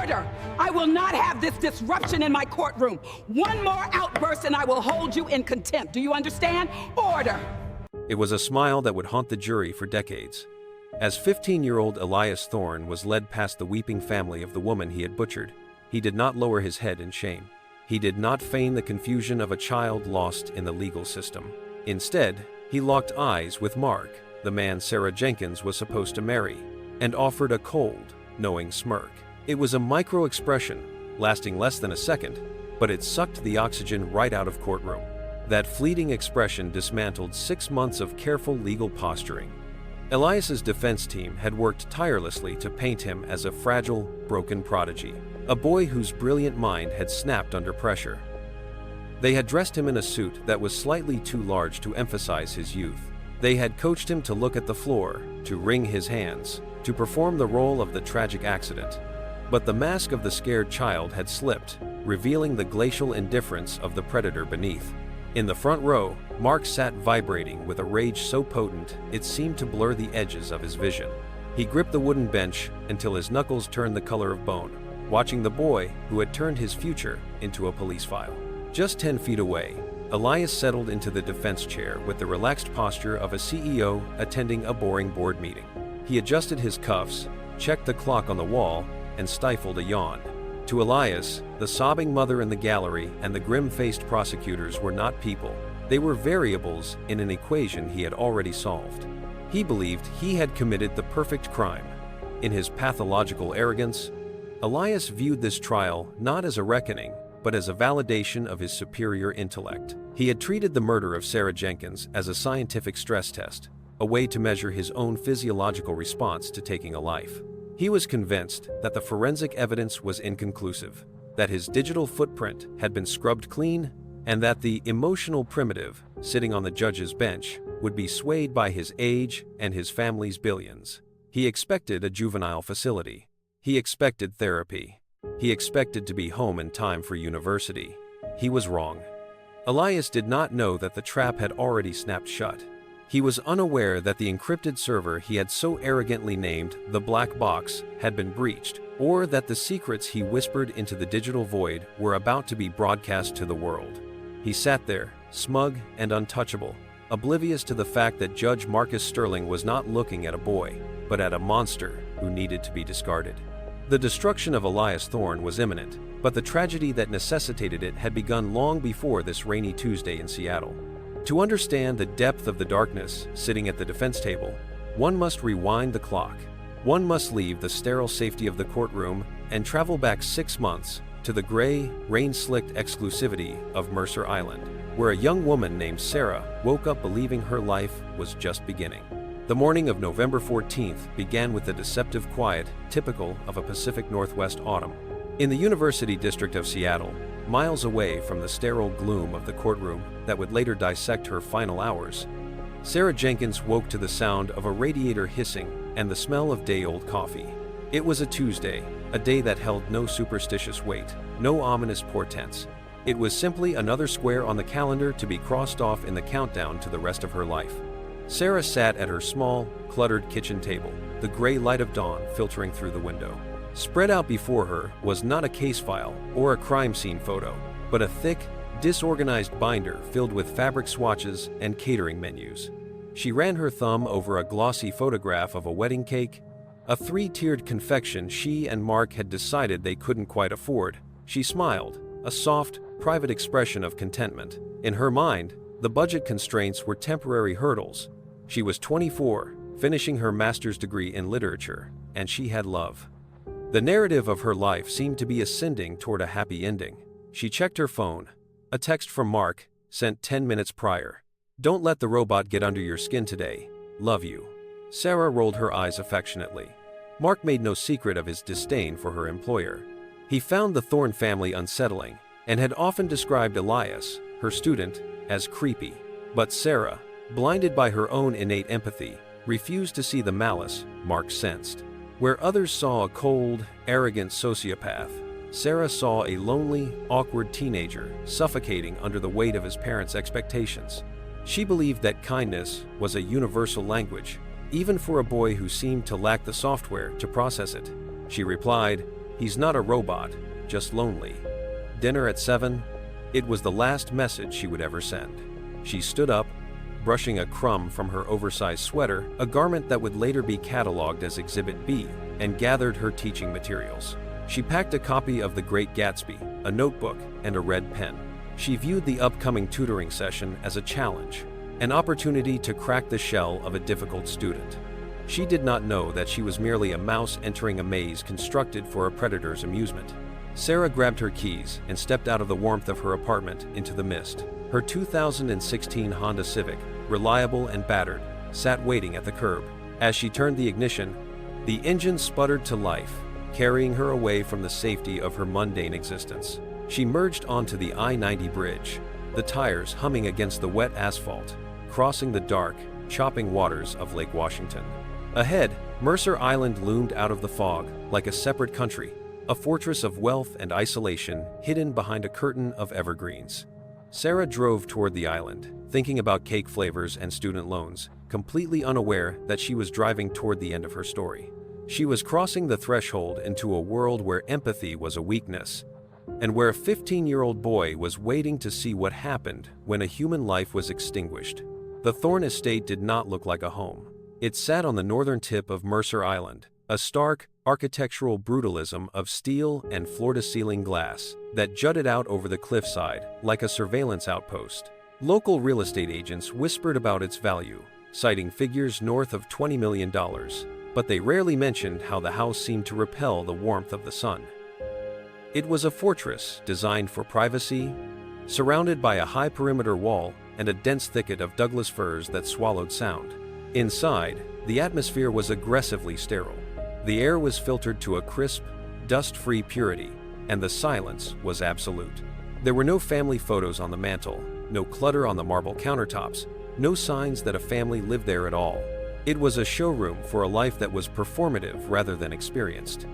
Order! I will not have this disruption in my courtroom. One more outburst and I will hold you in contempt. Do you understand? Order! It was a smile that would haunt the jury for decades. As 15-year-old Elias Thorne was led past the weeping family of the woman he had butchered, he did not lower his head in shame. He did not feign the confusion of a child lost in the legal system. Instead, he locked eyes with Mark, the man Sarah Jenkins was supposed to marry, and offered a cold, knowing smirk. It was a micro-expression, lasting less than a second, but it sucked the oxygen right out of courtroom. That fleeting expression dismantled 6 months of careful legal posturing. Elias's defense team had worked tirelessly to paint him as a fragile, broken prodigy, a boy whose brilliant mind had snapped under pressure. They had dressed him in a suit that was slightly too large to emphasize his youth. They had coached him to look at the floor, to wring his hands, to perform the role of the tragic accident. But the mask of the scared child had slipped, revealing the glacial indifference of the predator beneath. In the front row, Mark sat vibrating with a rage so potent it seemed to blur the edges of his vision. He gripped the wooden bench until his knuckles turned the color of bone, watching the boy who had turned his future into a police file. Just 10 feet away, Elias settled into the defense chair with the relaxed posture of a CEO attending a boring board meeting. He adjusted his cuffs, checked the clock on the wall, and stifled a yawn. To Elias, the sobbing mother in the gallery and the grim-faced prosecutors were not people. They were variables in an equation he had already solved. He believed he had committed the perfect crime. In his pathological arrogance, Elias viewed this trial not as a reckoning, but as a validation of his superior intellect. He had treated the murder of Sarah Jenkins as a scientific stress test, a way to measure his own physiological response to taking a life. He was convinced that the forensic evidence was inconclusive, that his digital footprint had been scrubbed clean, and that the emotional primitive sitting on the judge's bench would be swayed by his age and his family's billions. He expected a juvenile facility. He expected therapy. He expected to be home in time for university. He was wrong. Elias did not know that the trap had already snapped shut. He was unaware that the encrypted server he had so arrogantly named the Black Box had been breached, or that the secrets he whispered into the digital void were about to be broadcast to the world. He sat there, smug and untouchable, oblivious to the fact that Judge Marcus Sterling was not looking at a boy, but at a monster who needed to be discarded. The destruction of Elias Thorne was imminent, but the tragedy that necessitated it had begun long before this rainy Tuesday in Seattle. To understand the depth of the darkness sitting at the defense table, one must rewind the clock. One must leave the sterile safety of the courtroom and travel back 6 months to the gray, rain-slicked exclusivity of Mercer Island, where a young woman named Sarah woke up believing her life was just beginning. The morning of November 14th began with a deceptive quiet typical of a Pacific Northwest autumn. In the University District of Seattle, miles away from the sterile gloom of the courtroom that would later dissect her final hours, Sarah Jenkins woke to the sound of a radiator hissing and the smell of day-old coffee. It was a Tuesday, a day that held no superstitious weight, no ominous portents. It was simply another square on the calendar to be crossed off in the countdown to the rest of her life. Sarah sat at her small, cluttered kitchen table, the gray light of dawn filtering through the window. Spread out before her was not a case file or a crime scene photo, but a thick, disorganized binder filled with fabric swatches and catering menus. She ran her thumb over a glossy photograph of a wedding cake, a 3-tiered confection she and Mark had decided they couldn't quite afford. She smiled, a soft, private expression of contentment. In her mind, the budget constraints were temporary hurdles. She was 24, finishing her master's degree in literature, and she had love. The narrative of her life seemed to be ascending toward a happy ending. She checked her phone. A text from Mark, sent 10 minutes prior. "Don't let the robot get under your skin today. Love you." Sarah rolled her eyes affectionately. Mark made no secret of his disdain for her employer. He found the Thorne family unsettling, and had often described Elias, her student, as creepy. But Sarah, blinded by her own innate empathy, refused to see the malice Mark sensed. Where others saw a cold, arrogant sociopath, Sarah saw a lonely, awkward teenager suffocating under the weight of his parents' expectations. She believed that kindness was a universal language, even for a boy who seemed to lack the software to process it. She replied, He's not a robot, just lonely. Dinner at 7? It was the last message she would ever send. She stood up, brushing a crumb from her oversized sweater, a garment that would later be cataloged as Exhibit B, and gathered her teaching materials. She packed a copy of The Great Gatsby, a notebook, and a red pen. She viewed the upcoming tutoring session as a challenge, an opportunity to crack the shell of a difficult student. She did not know that she was merely a mouse entering a maze constructed for a predator's amusement. Sarah grabbed her keys and stepped out of the warmth of her apartment into the mist. Her 2016 Honda Civic, reliable and battered, sat waiting at the curb. As she turned the ignition, the engine sputtered to life, carrying her away from the safety of her mundane existence. She merged onto the I-90 bridge, the tires humming against the wet asphalt, crossing the dark, chopping waters of Lake Washington. Ahead, Mercer Island loomed out of the fog like a separate country, a fortress of wealth and isolation hidden behind a curtain of evergreens. Sarah drove toward the island, thinking about cake flavors and student loans, completely unaware that she was driving toward the end of her story. She was crossing the threshold into a world where empathy was a weakness, and where a 15-year-old boy was waiting to see what happened when a human life was extinguished. The Thorne estate did not look like a home. It sat on the northern tip of Mercer Island, a stark, architectural brutalism of steel and floor-to-ceiling glass that jutted out over the cliffside like a surveillance outpost. Local real estate agents whispered about its value, citing figures north of $20 million, but they rarely mentioned how the house seemed to repel the warmth of the sun. It was a fortress designed for privacy, surrounded by a high perimeter wall and a dense thicket of Douglas firs that swallowed sound. Inside, the atmosphere was aggressively sterile. The air was filtered to a crisp, dust-free purity, and the silence was absolute. There were no family photos on the mantle, no clutter on the marble countertops, no signs that a family lived there at all. It was a showroom for a life that was performative rather than experienced.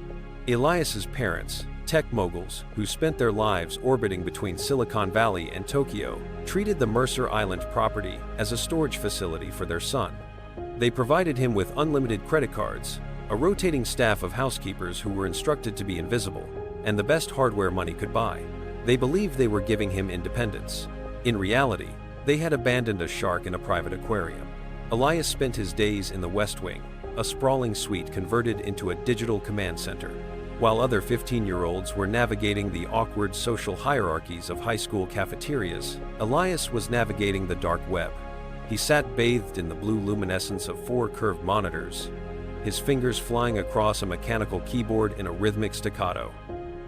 Elias's parents, tech moguls who spent their lives orbiting between Silicon Valley and Tokyo, treated the Mercer Island property as a storage facility for their son. They provided him with unlimited credit cards, a rotating staff of housekeepers who were instructed to be invisible, and the best hardware money could buy. They believed they were giving him independence. In reality, they had abandoned a shark in a private aquarium. Elias spent his days in the West Wing, a sprawling suite converted into a digital command center. While other 15-year-olds were navigating the awkward social hierarchies of high school cafeterias, Elias was navigating the dark web. He sat bathed in the blue luminescence of 4 curved monitors, his fingers flying across a mechanical keyboard in a rhythmic staccato.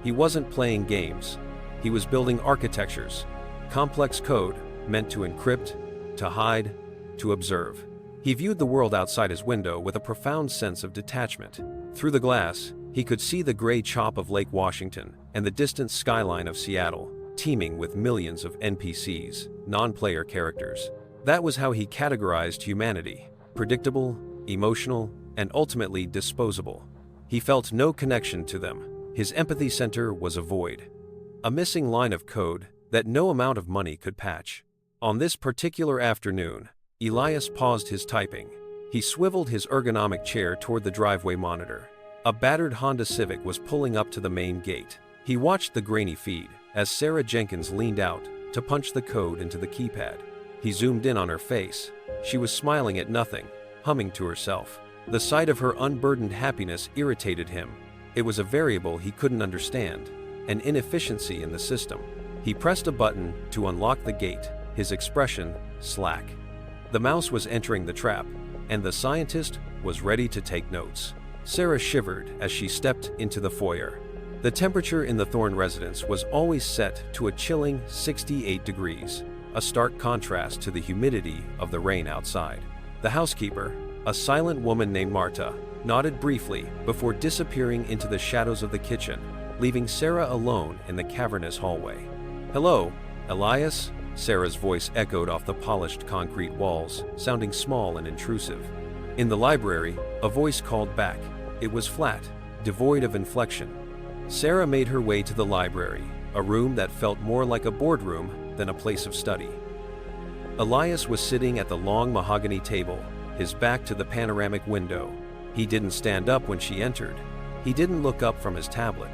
He wasn't playing games. He was building architectures, complex code meant to encrypt, to hide, to observe. He viewed the world outside his window with a profound sense of detachment. Through the glass, he could see the gray chop of Lake Washington and the distant skyline of Seattle, teeming with millions of NPCs, non-player characters. That was how he categorized humanity: predictable, emotional, and ultimately disposable. He felt no connection to them. His empathy center was a void, a missing line of code that no amount of money could patch. On this particular afternoon, Elias paused his typing. He swiveled his ergonomic chair toward the driveway monitor. A battered Honda Civic was pulling up to the main gate. He watched the grainy feed as Sarah Jenkins leaned out to punch the code into the keypad. He zoomed in on her face. She was smiling at nothing, humming to herself. The sight of her unburdened happiness irritated him. It was a variable he couldn't understand, an inefficiency in the system. He pressed a button to unlock the gate, his expression slack. The mouse was entering the trap, and the scientist was ready to take notes. Sarah shivered as she stepped into the foyer. The temperature in the Thorne residence was always set to a chilling 68 degrees, a stark contrast to the humidity of the rain outside. The housekeeper, a silent woman named Marta, nodded briefly before disappearing into the shadows of the kitchen, leaving Sarah alone in the cavernous hallway. "Hello, Elias?" Sarah's voice echoed off the polished concrete walls, sounding small and intrusive. In the library, a voice called back. It was flat, devoid of inflection. Sarah made her way to the library, a room that felt more like a boardroom than a place of study. Elias was sitting at the long mahogany table, his back to the panoramic window. He didn't stand up when she entered. He didn't look up from his tablet.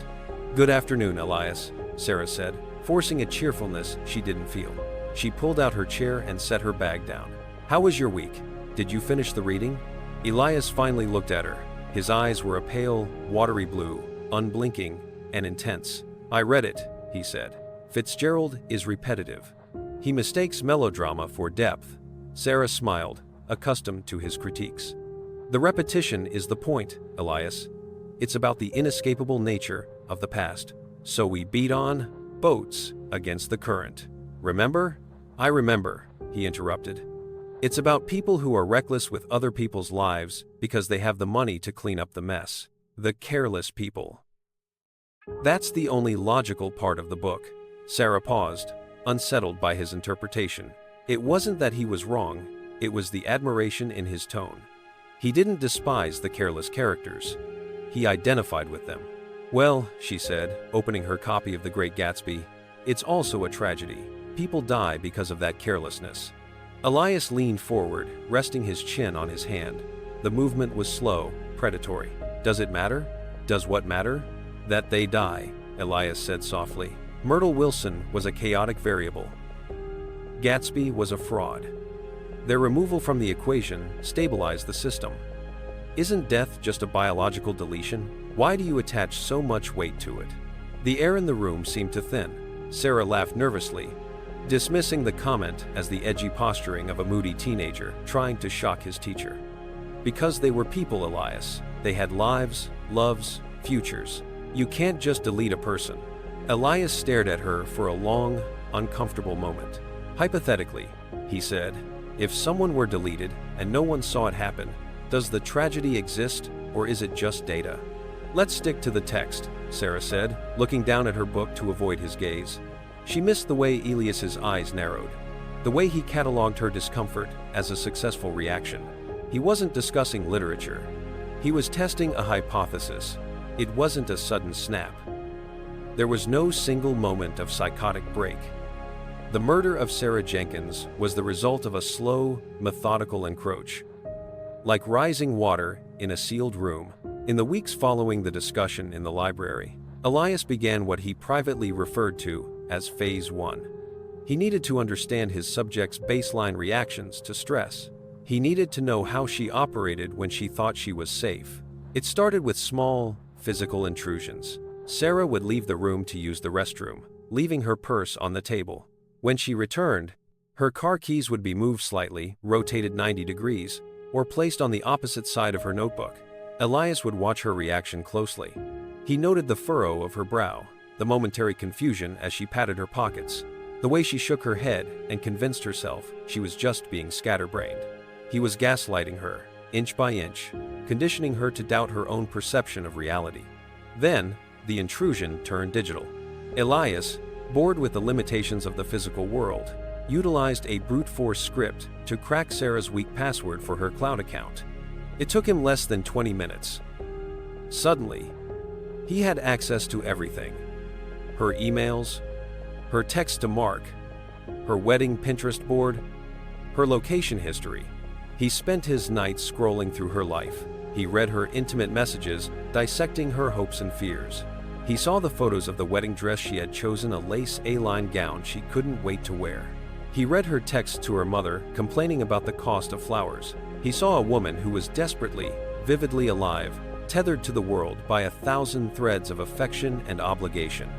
Good afternoon, Elias, Sarah said, forcing a cheerfulness she didn't feel. She pulled out her chair and set her bag down. How was your week? Did you finish the reading? Elias finally looked at her. His eyes were a pale, watery blue, unblinking, and intense. I read it, he said. Fitzgerald is repetitive. He mistakes melodrama for depth. Sarah smiled, accustomed to his critiques. The repetition is the point, Elias. It's about the inescapable nature of the past. So we beat on boats against the current. Remember? I remember, he interrupted. It's about people who are reckless with other people's lives because they have the money to clean up the mess. The careless people. That's the only logical part of the book. Sarah paused, unsettled by his interpretation. It wasn't that he was wrong, it was the admiration in his tone. He didn't despise the careless characters. He identified with them. Well, she said, opening her copy of The Great Gatsby, it's also a tragedy. People die because of that carelessness. Elias leaned forward, resting his chin on his hand. The movement was slow, predatory. Does it matter? Does what matter? That they die, Elias said softly. Myrtle Wilson was a chaotic variable. Gatsby was a fraud. Their removal from the equation stabilized the system. Isn't death just a biological deletion? Why do you attach so much weight to it? The air in the room seemed to thin. Sarah laughed nervously, dismissing the comment as the edgy posturing of a moody teenager trying to shock his teacher. Because they were people, Elias. They had lives, loves, futures. You can't just delete a person. Elias stared at her for a long, uncomfortable moment. Hypothetically, he said, if someone were deleted and no one saw it happen, does the tragedy exist or is it just data? Let's stick to the text, Sarah said, looking down at her book to avoid his gaze. She missed the way Elias's eyes narrowed, the way he cataloged her discomfort as a successful reaction. He wasn't discussing literature. He was testing a hypothesis. It wasn't a sudden snap. There was no single moment of psychotic break. The murder of Sarah Jenkins was the result of a slow, methodical encroach. Like rising water in a sealed room, in the weeks following the discussion in the library, Elias began what he privately referred to as Phase 1. He needed to understand his subject's baseline reactions to stress. He needed to know how she operated when she thought she was safe. It started with small, physical intrusions. Sarah would leave the room to use the restroom, leaving her purse on the table. When she returned, her car keys would be moved slightly, rotated 90 degrees, or placed on the opposite side of her notebook. Elias would watch her reaction closely. He noted the furrow of her brow, the momentary confusion as she patted her pockets, the way she shook her head and convinced herself she was just being scatterbrained. He was gaslighting her, inch by inch, conditioning her to doubt her own perception of reality. Then, the intrusion turned digital. Elias, bored with the limitations of the physical world, utilized a brute force script to crack Sarah's weak password for her cloud account. It took him less than 20 minutes. Suddenly, he had access to everything. Her emails, her text to Mark, her wedding Pinterest board, her location history. He spent his nights scrolling through her life. He read her intimate messages, dissecting her hopes and fears. He saw the photos of the wedding dress she had chosen, a lace A-line gown she couldn't wait to wear. He read her texts to her mother, complaining about the cost of flowers. He saw a woman who was desperately, vividly alive, tethered to the world by 1,000 threads of affection and obligation.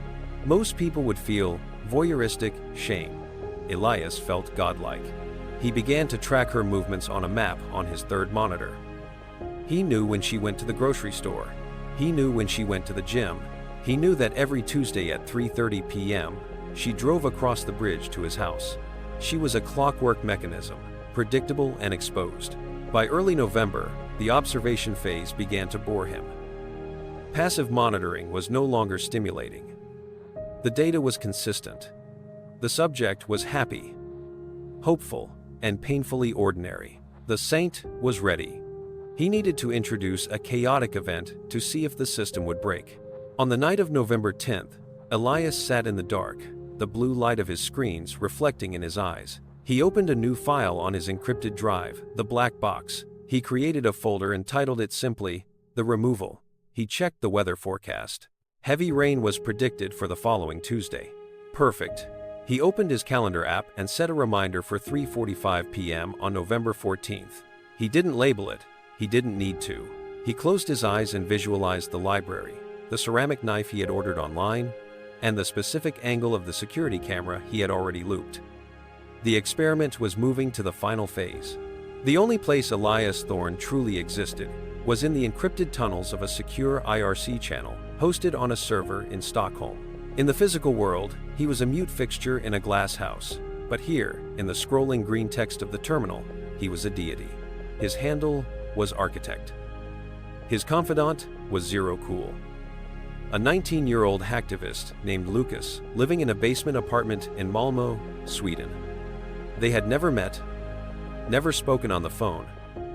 Most people would feel voyeuristic shame. Elias felt godlike. He began to track her movements on a map on his third monitor. He knew when she went to the grocery store. He knew when she went to the gym. He knew that every Tuesday at 3:30 p.m., she drove across the bridge to his house. She was a clockwork mechanism, predictable and exposed. By early November, the observation phase began to bore him. Passive monitoring was no longer stimulating. The data was consistent. The subject was happy, hopeful, and painfully ordinary. The saint was ready. He needed to introduce a chaotic event to see if the system would break. On the night of November 10th, Elias sat in the dark, the blue light of his screens reflecting in his eyes. He opened a new file on his encrypted drive, the black box. He created a folder and titled it simply, The Removal. He checked the weather forecast. Heavy rain was predicted for the following Tuesday. Perfect. He opened his calendar app and set a reminder for 3:45 p.m. on November 14th. He didn't label it. He didn't need to. He closed his eyes and visualized the library, the ceramic knife he had ordered online, and the specific angle of the security camera he had already looped. The experiment was moving to the final phase. The only place Elias Thorne truly existed was in the encrypted tunnels of a secure IRC channel hosted on a server in Stockholm. In the physical world, he was a mute fixture in a glass house, but here, in the scrolling green text of the terminal, he was a deity. His handle was Architect. His confidant was Zero Cool, a 19-year-old hacktivist named Lucas living in a basement apartment in Malmö, Sweden. They had never met, never spoken on the phone,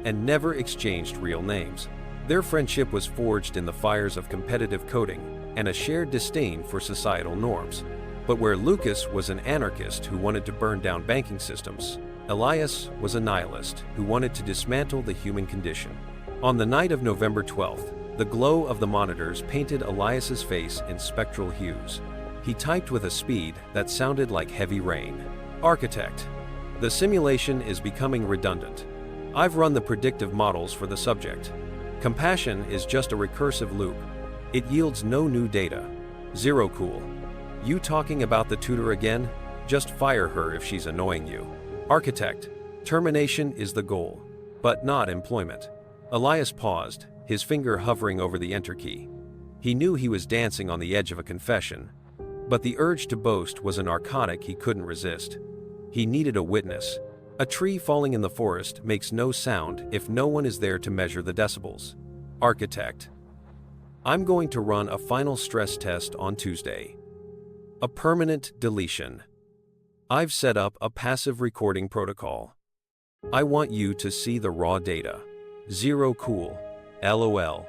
and never exchanged real names. Their friendship was forged in the fires of competitive coding and a shared disdain for societal norms. But where Lucas was an anarchist who wanted to burn down banking systems, Elias was a nihilist who wanted to dismantle the human condition. On the night of November 12th, the glow of the monitors painted Elias's face in spectral hues. He typed with a speed that sounded like heavy rain. Architect. The simulation is becoming redundant. I've run the predictive models for the subject. Compassion is just a recursive loop. It yields no new data. Zero Cool. You talking about the tutor again? Just fire her if she's annoying you. Architect. Termination is the goal, but not employment. Elias paused, his finger hovering over the enter key. He knew he was dancing on the edge of a confession, but the urge to boast was a narcotic he couldn't resist. He needed a witness. A tree falling in the forest makes no sound if no one is there to measure the decibels. Architect. I'm going to run a final stress test on Tuesday. A permanent deletion. I've set up a passive recording protocol. I want you to see the raw data. Zero Cool. LOL.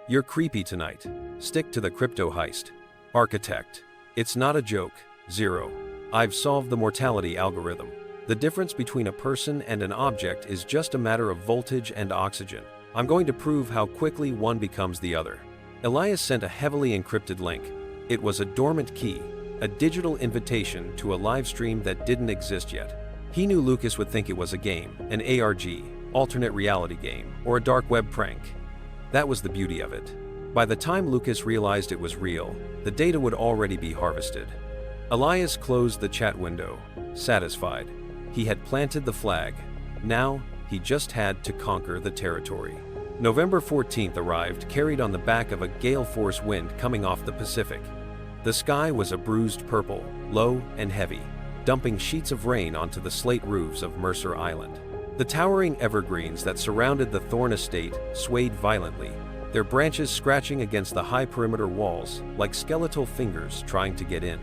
You're creepy tonight. Stick to the crypto heist. Architect. It's not a joke. Zero. I've solved the mortality algorithm. The difference between a person and an object is just a matter of voltage and oxygen. I'm going to prove how quickly one becomes the other. Elias sent a heavily encrypted link. It was a dormant key, a digital invitation to a live stream that didn't exist yet. He knew Lucas would think it was a game, an ARG, alternate reality game, or a dark web prank. That was the beauty of it. By the time Lucas realized it was real, the data would already be harvested. Elias closed the chat window, satisfied. He had planted the flag. Now, he just had to conquer the territory. November 14th arrived, carried on the back of a gale-force wind coming off the Pacific. The sky was a bruised purple, low and heavy, dumping sheets of rain onto the slate roofs of Mercer Island. The towering evergreens that surrounded the Thorne estate swayed violently, their branches scratching against the high perimeter walls like skeletal fingers trying to get in.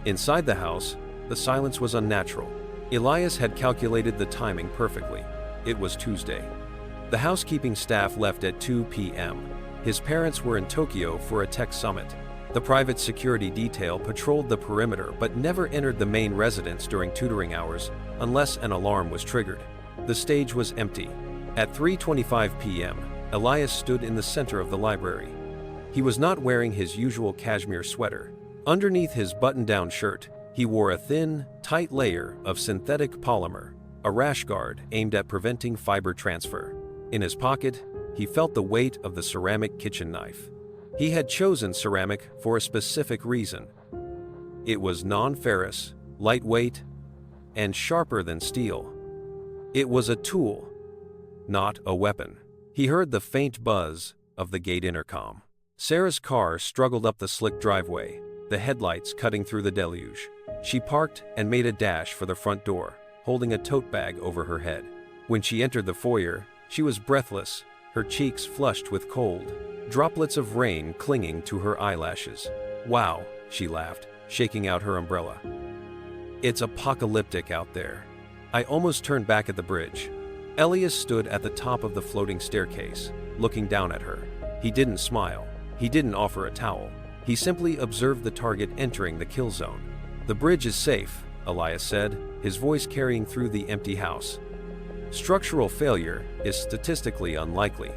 Inside the house, the silence was unnatural. Elias had calculated the timing perfectly. It was Tuesday. The housekeeping staff left at 2 p.m. His parents were in Tokyo for a tech summit. The private security detail patrolled the perimeter but never entered the main residence during tutoring hours unless an alarm was triggered. The stage was empty. At 3:25 p.m., Elias stood in the center of the library. He was not wearing his usual cashmere sweater. Underneath his button-down shirt, he wore a thin, tight layer of synthetic polymer, a rash guard aimed at preventing fiber transfer. In his pocket, he felt the weight of the ceramic kitchen knife. He had chosen ceramic for a specific reason. It was non-ferrous, lightweight, and sharper than steel. It was a tool, not a weapon. He heard the faint buzz of the gate intercom. Sarah's car struggled up the slick driveway, the headlights cutting through the deluge. She parked and made a dash for the front door, holding a tote bag over her head. When she entered the foyer, she was breathless, her cheeks flushed with cold, droplets of rain clinging to her eyelashes. Wow, she laughed, shaking out her umbrella. It's apocalyptic out there. I almost turned back at the bridge. Elias stood at the top of the floating staircase, looking down at her. He didn't smile. He didn't offer a towel. He simply observed the target entering the kill zone. The bridge is safe, Elias said, his voice carrying through the empty house. Structural failure is statistically unlikely.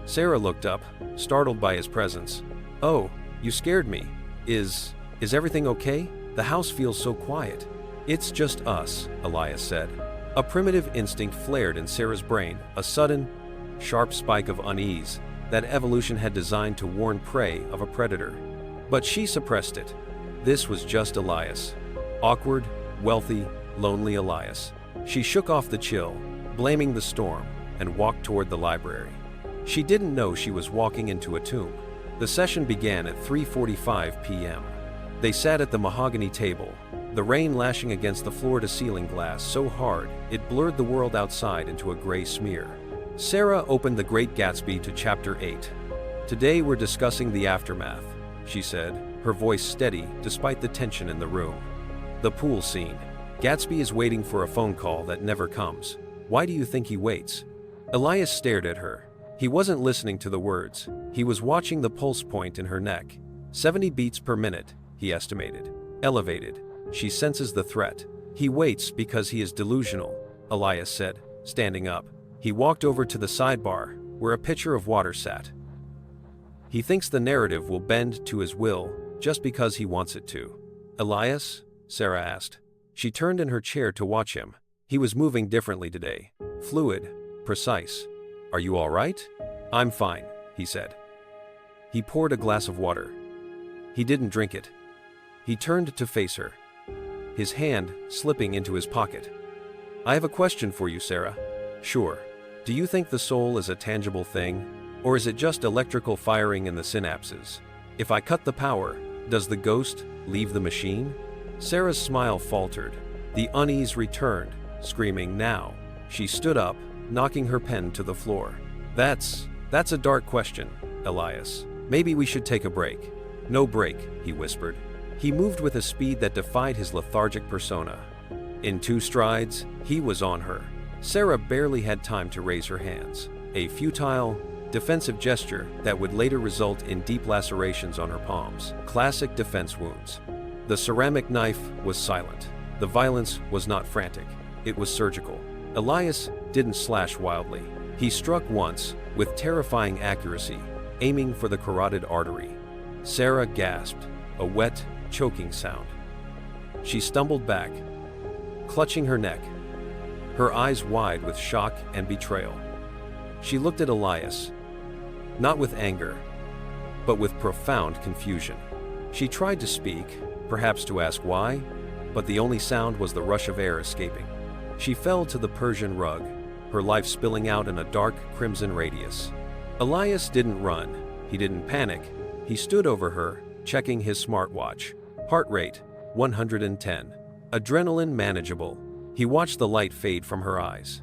Sarah looked up, startled by his presence. Oh, You scared me. Is everything okay? The house feels so quiet. It's just us, Elias said. A primitive instinct flared in Sarah's brain, a sudden, sharp spike of unease that evolution had designed to warn prey of a predator. But she suppressed it. This was just Elias. Awkward, wealthy, lonely Elias. She shook off the chill, blaming the storm, and walked toward the library. She didn't know she was walking into a tomb. The session began at 3:45 p.m. They sat at the mahogany table, the rain lashing against the floor-to-ceiling glass so hard it blurred the world outside into a gray smear. Sarah opened The Great Gatsby to Chapter 8. Today we're discussing the aftermath, she said, her voice steady despite the tension in the room. The pool scene. Gatsby is waiting for a phone call that never comes. Why do you think he waits? Elias stared at her. He wasn't listening to the words. He was watching the pulse point in her neck. 70 beats per minute, he estimated. Elevated. She senses the threat. He waits because he is delusional, Elias said, standing up. He walked over to the sidebar, where a pitcher of water sat. He thinks the narrative will bend to his will just because he wants it to. Elias? Sarah asked. She turned in her chair to watch him. He was moving differently today. Fluid, precise. Are you all right? I'm fine, he said. He poured a glass of water. He didn't drink it. He turned to face her, his hand slipping into his pocket. I have a question for you, Sarah. Sure. Do you think the soul is a tangible thing, or is it just electrical firing in the synapses? If I cut the power, does the ghost leave the machine? Sarah's smile faltered. The unease returned, screaming now. She stood up, knocking her pen to the floor. That's a dark question, Elias. Maybe we should take a break. No break, he whispered. He moved with a speed that defied his lethargic persona. In 2 strides, he was on her. Sarah barely had time to raise her hands. A futile, defensive gesture that would later result in deep lacerations on her palms. Classic defense wounds. The ceramic knife was silent. The violence was not frantic. It was surgical. Elias didn't slash wildly. He struck once, with terrifying accuracy, aiming for the carotid artery. Sarah gasped, a wet, choking sound. She stumbled back, clutching her neck, her eyes wide with shock and betrayal. She looked at Elias, not with anger, but with profound confusion. She tried to speak, perhaps to ask why, but the only sound was the rush of air escaping. She fell to the Persian rug, her life spilling out in a dark crimson radius. Elias didn't run. He didn't panic. He stood over her, checking his smartwatch. Heart rate, 110. Adrenaline manageable. He watched the light fade from her eyes.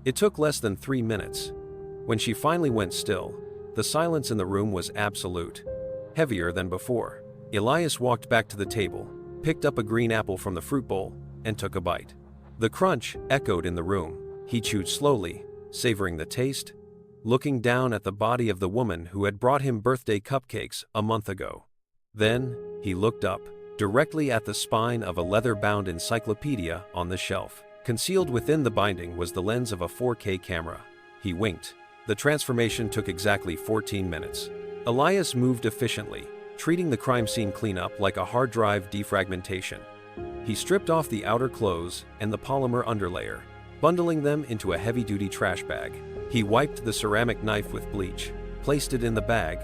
It took less than 3 minutes. When she finally went still, the silence in the room was absolute, heavier than before. Elias walked back to the table, picked up a green apple from the fruit bowl, and took a bite. The crunch echoed in the room. He chewed slowly, savoring the taste, looking down at the body of the woman who had brought him birthday cupcakes a month ago. Then, he looked up, directly at the spine of a leather-bound encyclopedia on the shelf. Concealed within the binding was the lens of a 4K camera. He winked. The transformation took exactly 14 minutes. Elias moved efficiently, treating the crime scene cleanup like a hard drive defragmentation. He stripped off the outer clothes and the polymer underlayer, bundling them into a heavy-duty trash bag. He wiped the ceramic knife with bleach, placed it in the bag,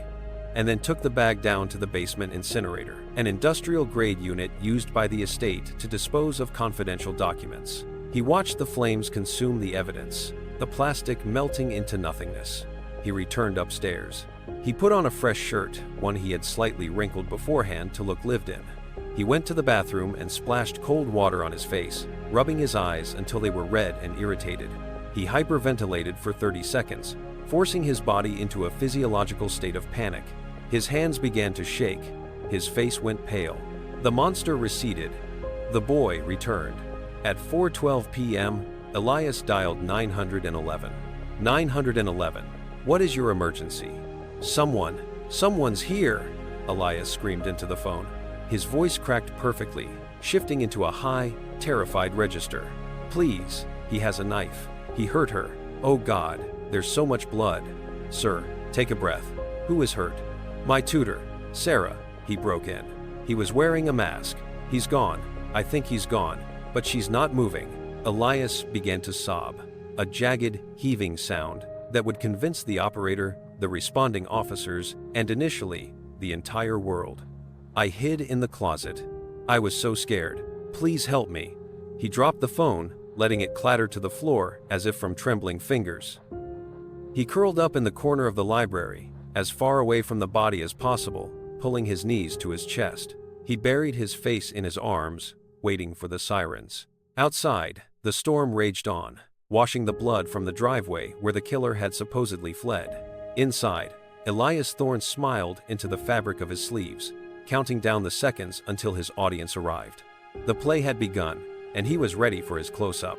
and then took the bag down to the basement incinerator, an industrial-grade unit used by the estate to dispose of confidential documents. He watched the flames consume the evidence, the plastic melting into nothingness. He returned upstairs. He put on a fresh shirt, one he had slightly wrinkled beforehand to look lived in. He went to the bathroom and splashed cold water on his face, rubbing his eyes until they were red and irritated. He hyperventilated for 30 seconds, forcing his body into a physiological state of panic. His hands began to shake. His face went pale. The monster receded. The boy returned. At 4:12 p.m., Elias dialed 911. 911. What is your emergency? Someone's here, Elias screamed into the phone. His voice cracked perfectly, shifting into a high, terrified register. Please, he has a knife. He hurt her. Oh God, there's so much blood. Sir, take a breath. Who is hurt? My tutor, Sarah. he broke in. He was wearing a mask. He's gone. I think he's gone. But she's not moving. Elias began to sob, a jagged, heaving sound that would convince the operator, the responding officers, and initially, the entire world. I hid in the closet. I was so scared. Please help me. He dropped the phone, letting it clatter to the floor as if from trembling fingers. He curled up in the corner of the library, as far away from the body as possible, pulling his knees to his chest. He buried his face in his arms, waiting for the sirens. Outside, the storm raged on, washing the blood from the driveway where the killer had supposedly fled. Inside, Elias Thorne smiled into the fabric of his sleeves, counting down the seconds until his audience arrived. The play had begun, and he was ready for his close-up.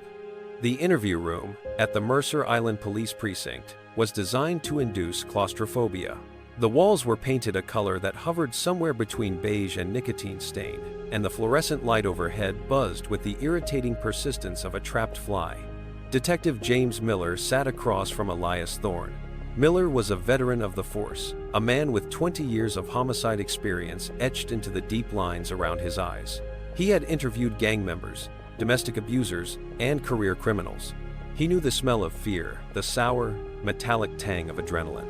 The interview room at the Mercer Island Police Precinct was designed to induce claustrophobia. The walls were painted a color that hovered somewhere between beige and nicotine stain, and the fluorescent light overhead buzzed with the irritating persistence of a trapped fly. Detective James Miller sat across from Elias Thorne. Miller was a veteran of the force, a man with 20 years of homicide experience etched into the deep lines around his eyes. He had interviewed gang members, domestic abusers, and career criminals. He knew the smell of fear, the sour, metallic tang of adrenaline.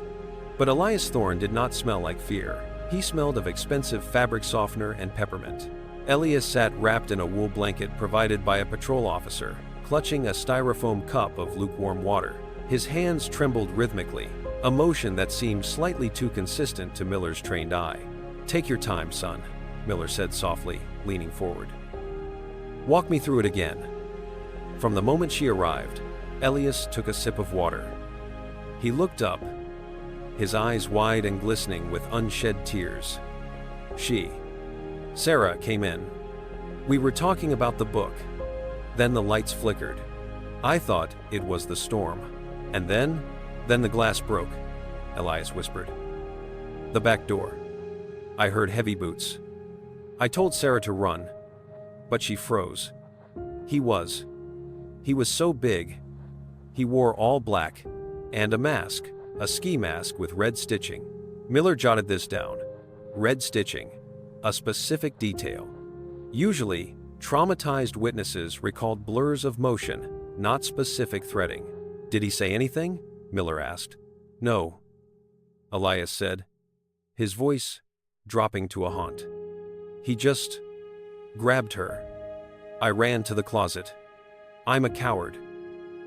But Elias Thorne did not smell like fear. He smelled of expensive fabric softener and peppermint. Elias sat wrapped in a wool blanket provided by a patrol officer, clutching a styrofoam cup of lukewarm water. His hands trembled rhythmically, a motion that seemed slightly too consistent to Miller's trained eye. "Take your time, son," Miller said softly, leaning forward. "Walk me through it again." From the moment she arrived, Elias took a sip of water. He looked up, his eyes wide and glistening with unshed tears. Sarah, came in. We were talking about the book. Then the lights flickered. I thought it was the storm. And then the glass broke, Elias whispered. The back door. I heard heavy boots. I told Sarah to run, but she froze. He was so big. He wore all black, and a mask, a ski mask with red stitching. Miller jotted this down. Red stitching, a specific detail. Usually, traumatized witnesses recalled blurs of motion, not specific threading. Did he say anything? Miller asked. No, Elias said, his voice dropping to a haunt. He just grabbed her. I ran to the closet. I'm a coward.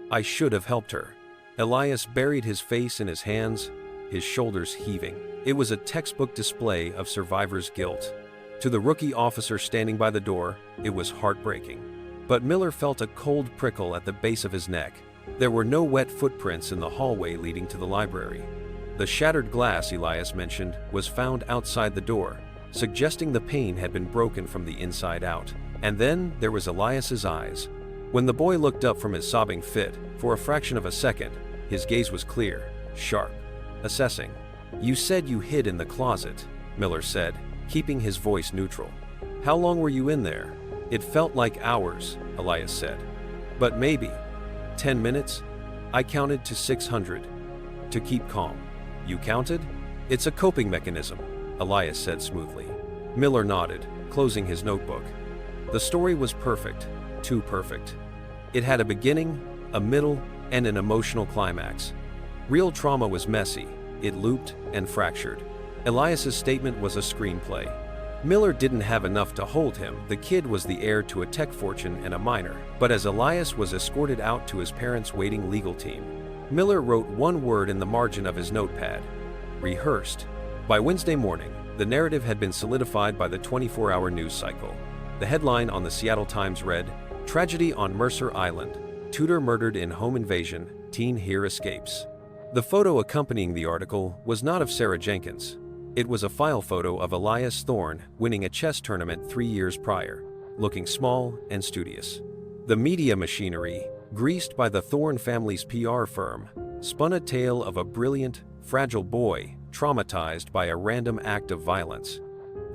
I should have helped her. Elias buried his face in his hands, his shoulders heaving. It was a textbook display of survivor's guilt. To the rookie officer standing by the door, it was heartbreaking. But Miller felt a cold prickle at the base of his neck. There were no wet footprints in the hallway leading to the library. The shattered glass Elias mentioned was found outside the door, suggesting the pane had been broken from the inside out. And then there was Elias's eyes. When the boy looked up from his sobbing fit, for a fraction of a second, his gaze was clear, sharp, assessing. You said you hid in the closet, Miller said, keeping his voice neutral. How long were you in there? It felt like hours, Elias said. But maybe 10 minutes? I counted to 600. To keep calm. You counted? It's a coping mechanism, Elias said smoothly. Miller nodded, closing his notebook. The story was perfect, too perfect. It had a beginning, a middle, and an emotional climax. Real trauma was messy, it looped and fractured. Elias's statement was a screenplay. Miller didn't have enough to hold him. The kid was the heir to a tech fortune and a minor. But as Elias was escorted out to his parents' waiting legal team, Miller wrote one word in the margin of his notepad: rehearsed. By Wednesday morning, the narrative had been solidified by the 24-hour news cycle. The headline on the Seattle Times read, "Tragedy on Mercer Island. Tutor murdered in home invasion. Teen here escapes." The photo accompanying the article was not of Sarah Jenkins. It was a file photo of Elias Thorne winning a chess tournament 3 years prior, looking small and studious. The media machinery, greased by the Thorne family's PR firm, spun a tale of a brilliant, fragile boy traumatized by a random act of violence.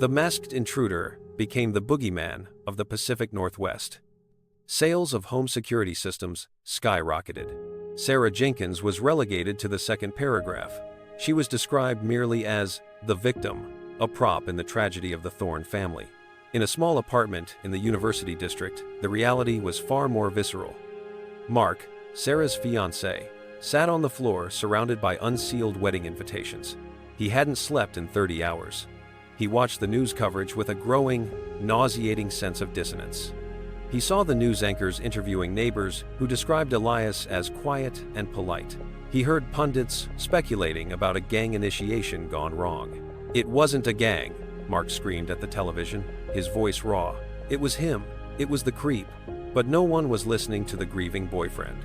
The masked intruder became the boogeyman of the Pacific Northwest. Sales of home security systems skyrocketed. Sarah Jenkins was relegated to the second paragraph. She was described merely as the victim, a prop in the tragedy of the Thorne family. In a small apartment in the University District, the reality was far more visceral. Mark, Sarah's fiancé, sat on the floor surrounded by unsealed wedding invitations. He hadn't slept in 30 hours. He watched the news coverage with a growing, nauseating sense of dissonance. He saw the news anchors interviewing neighbors who described Elias as quiet and polite. He heard pundits speculating about a gang initiation gone wrong. "It wasn't a gang," Mark screamed at the television, his voice raw. "It was him. It was the creep." But no one was listening to the grieving boyfriend.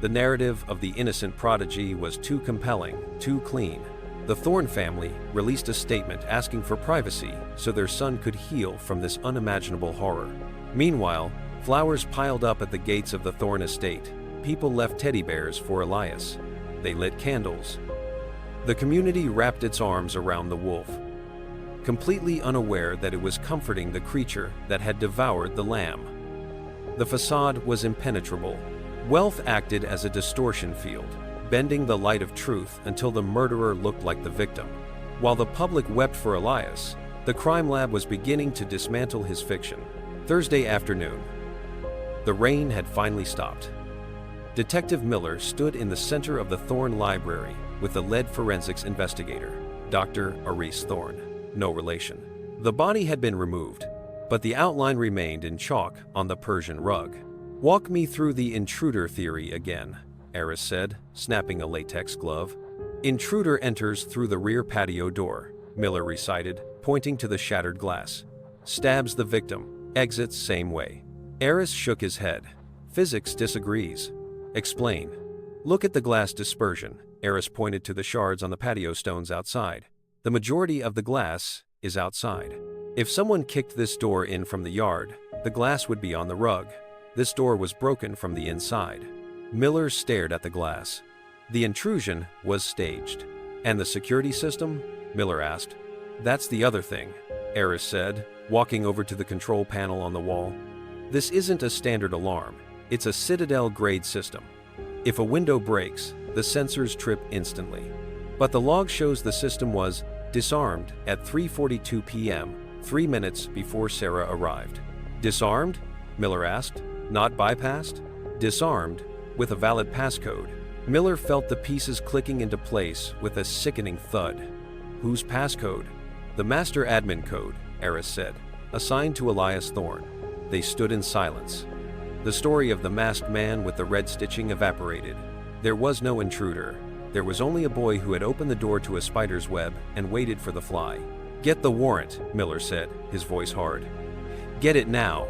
The narrative of the innocent prodigy was too compelling, too clean. The Thorne family released a statement asking for privacy so their son could heal from this unimaginable horror. Meanwhile, flowers piled up at the gates of the Thorne estate. People left teddy bears for Elias. They lit candles. The community wrapped its arms around the wolf, completely unaware that it was comforting the creature that had devoured the lamb. The facade was impenetrable. Wealth acted as a distortion field, bending the light of truth until the murderer looked like the victim. While the public wept for Elias, the crime lab was beginning to dismantle his fiction. Thursday afternoon. The rain had finally stopped. Detective Miller stood in the center of the Thorne Library with the lead forensics investigator, Dr. Aris Thorne, no relation. The body had been removed, but the outline remained in chalk on the Persian rug. "Walk me through the intruder theory again," Aris said, snapping a latex glove. "Intruder enters through the rear patio door," Miller recited, pointing to the shattered glass. "Stabs the victim, exits same way." Aris shook his head. "Physics disagrees." "Explain." "Look at the glass dispersion," Aris pointed to the shards on the patio stones outside. "The majority of the glass is outside. If someone kicked this door in from the yard, the glass would be on the rug. This door was broken from the inside." Miller stared at the glass. "The intrusion was staged." "And the security system?" Miller asked. "That's the other thing," Aris said, walking over to the control panel on the wall. "This isn't a standard alarm. It's a Citadel-grade system. If a window breaks, the sensors trip instantly. But the log shows the system was disarmed at 3:42 p.m., 3 minutes before Sarah arrived." "Disarmed?" Miller asked. "Not bypassed?" "Disarmed, with a valid passcode." Miller felt the pieces clicking into place with a sickening thud. "Whose passcode?" "The master admin code," Aris said, "assigned to Elias Thorne." They stood in silence. The story of the masked man with the red stitching evaporated. There was no intruder. There was only a boy who had opened the door to a spider's web and waited for the fly. "Get the warrant," Miller said, his voice hard. "Get it now."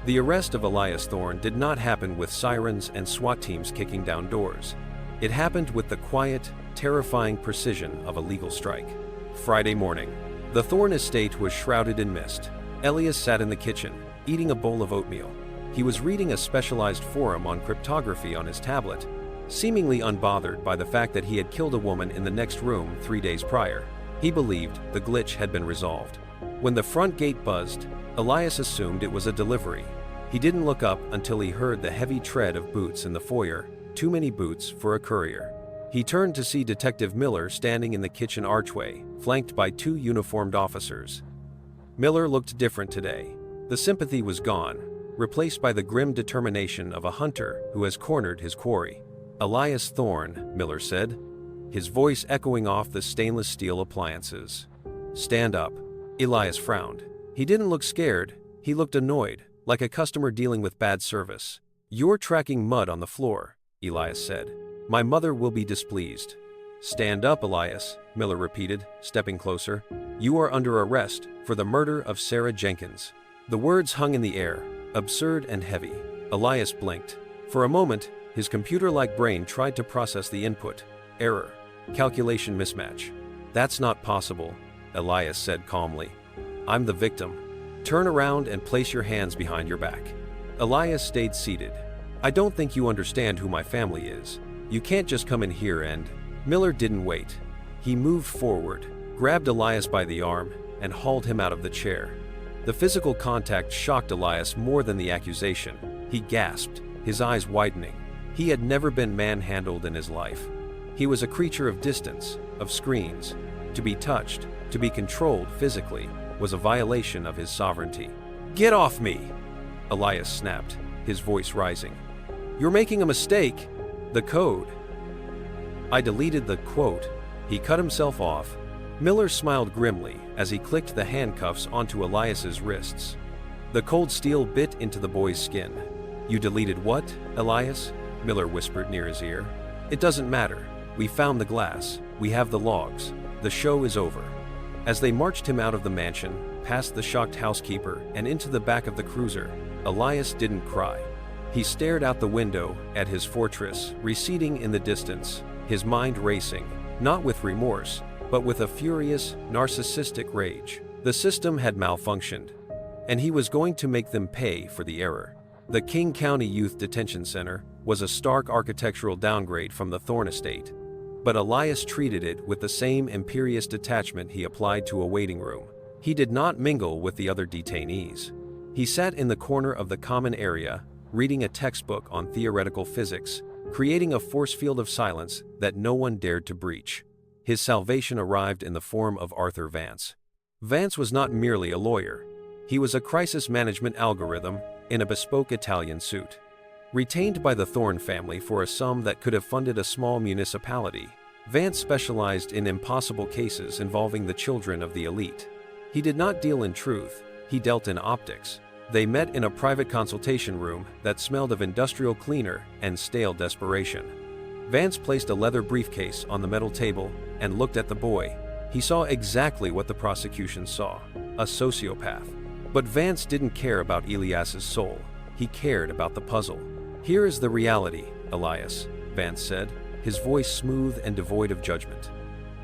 The arrest of Elias Thorne did not happen with sirens and SWAT teams kicking down doors. It happened with the quiet, terrifying precision of a legal strike. Friday morning. The Thorne estate was shrouded in mist. Elias sat in the kitchen, eating a bowl of oatmeal. He was reading a specialized forum on cryptography on his tablet, seemingly unbothered by the fact that he had killed a woman in the next room 3 days prior. He believed the glitch had been resolved. When the front gate buzzed, Elias assumed it was a delivery. He didn't look up until he heard the heavy tread of boots in the foyer, too many boots for a courier. He turned to see Detective Miller standing in the kitchen archway, flanked by 2 uniformed officers. Miller looked different today. The sympathy was gone, replaced by the grim determination of a hunter who has cornered his quarry. "Elias Thorne," Miller said, his voice echoing off the stainless steel appliances. "Stand up." Elias frowned. He didn't look scared, he looked annoyed, like a customer dealing with bad service. "You're tracking mud on the floor," Elias said. "My mother will be displeased." "Stand up, Elias," Miller repeated, stepping closer. "You are under arrest for the murder of Sarah Jenkins." The words hung in the air, absurd and heavy. Elias blinked. For a moment, his computer-like brain tried to process the input. Error. Calculation mismatch. "That's not possible," Elias said calmly. "I'm the victim. Turn around and place your hands behind your back." Elias stayed seated. "I don't think you understand who my family is. You can't just come in here and—" Miller didn't wait. He moved forward, grabbed Elias by the arm, and hauled him out of the chair. The physical contact shocked Elias more than the accusation. He gasped, his eyes widening. He had never been manhandled in his life. He was a creature of distance, of screens. To be touched, To be controlled physically was a violation of his sovereignty. "Get off me!" Elias snapped, his voice rising. "You're making a mistake! The code." "I deleted the quote." He cut himself off. Miller smiled grimly as he clicked the handcuffs onto Elias's wrists. The cold steel bit into the boy's skin. "You deleted what, Elias?" Miller whispered near his ear. "It doesn't matter. We found the glass. We have the logs. The show is over." As they marched him out of the mansion, past the shocked housekeeper and into the back of the cruiser, Elias didn't cry. He stared out the window at his fortress receding in the distance, his mind racing, not with remorse, but with a furious, narcissistic rage. The system had malfunctioned, and he was going to make them pay for the error. The King County Youth Detention Center was a stark architectural downgrade from the Thorne estate, but Elias treated it with the same imperious detachment he applied to a waiting room. He did not mingle with the other detainees. He sat in the corner of the common area, reading a textbook on theoretical physics, creating a force field of silence that no one dared to breach. His salvation arrived in the form of Arthur Vance. Vance was not merely a lawyer. He was a crisis management algorithm in a bespoke Italian suit. Retained by the Thorne family for a sum that could have funded a small municipality, Vance specialized in impossible cases involving the children of the elite. He did not deal in truth, he dealt in optics. They met in a private consultation room that smelled of industrial cleaner and stale desperation. Vance placed a leather briefcase on the metal table and looked at the boy. He saw exactly what the prosecution saw, a sociopath. But Vance didn't care about Elias's soul. He cared about the puzzle. "Here is the reality, Elias," Vance said, his voice smooth and devoid of judgment.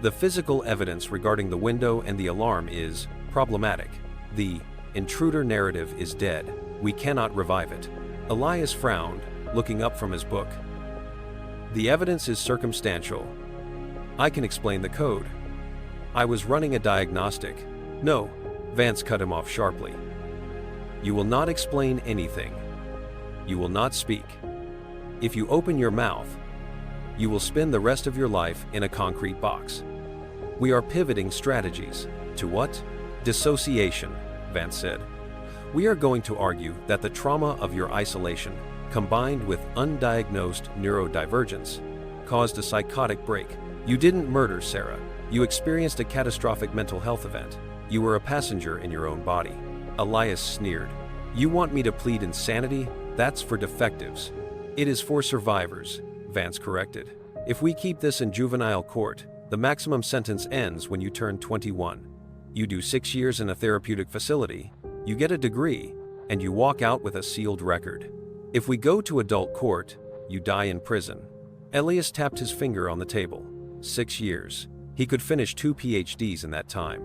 "The physical evidence regarding the window and the alarm is problematic. The intruder narrative is dead. We cannot revive it." Elias frowned, looking up from his book. "The evidence is circumstantial. I can explain the code. I was running a diagnostic." "No," Vance cut him off sharply. "You will not explain anything. You will not speak. If you open your mouth, you will spend the rest of your life in a concrete box." "We are pivoting strategies." "To what?" "Dissociation," Vance said. "We are going to argue that the trauma of your isolation, combined with undiagnosed neurodivergence, caused a psychotic break. You didn't murder Sarah. You experienced a catastrophic mental health event. You were a passenger in your own body." Elias sneered. "You want me to plead insanity? That's for defectives." "It is for survivors," Vance corrected. "If we keep this in juvenile court, the maximum sentence ends when you turn 21. You do 6 years in a therapeutic facility, you get a degree, and you walk out with a sealed record. If we go to adult court, you die in prison." Elias tapped his finger on the table. 6 years. He could finish 2 PhDs in that time.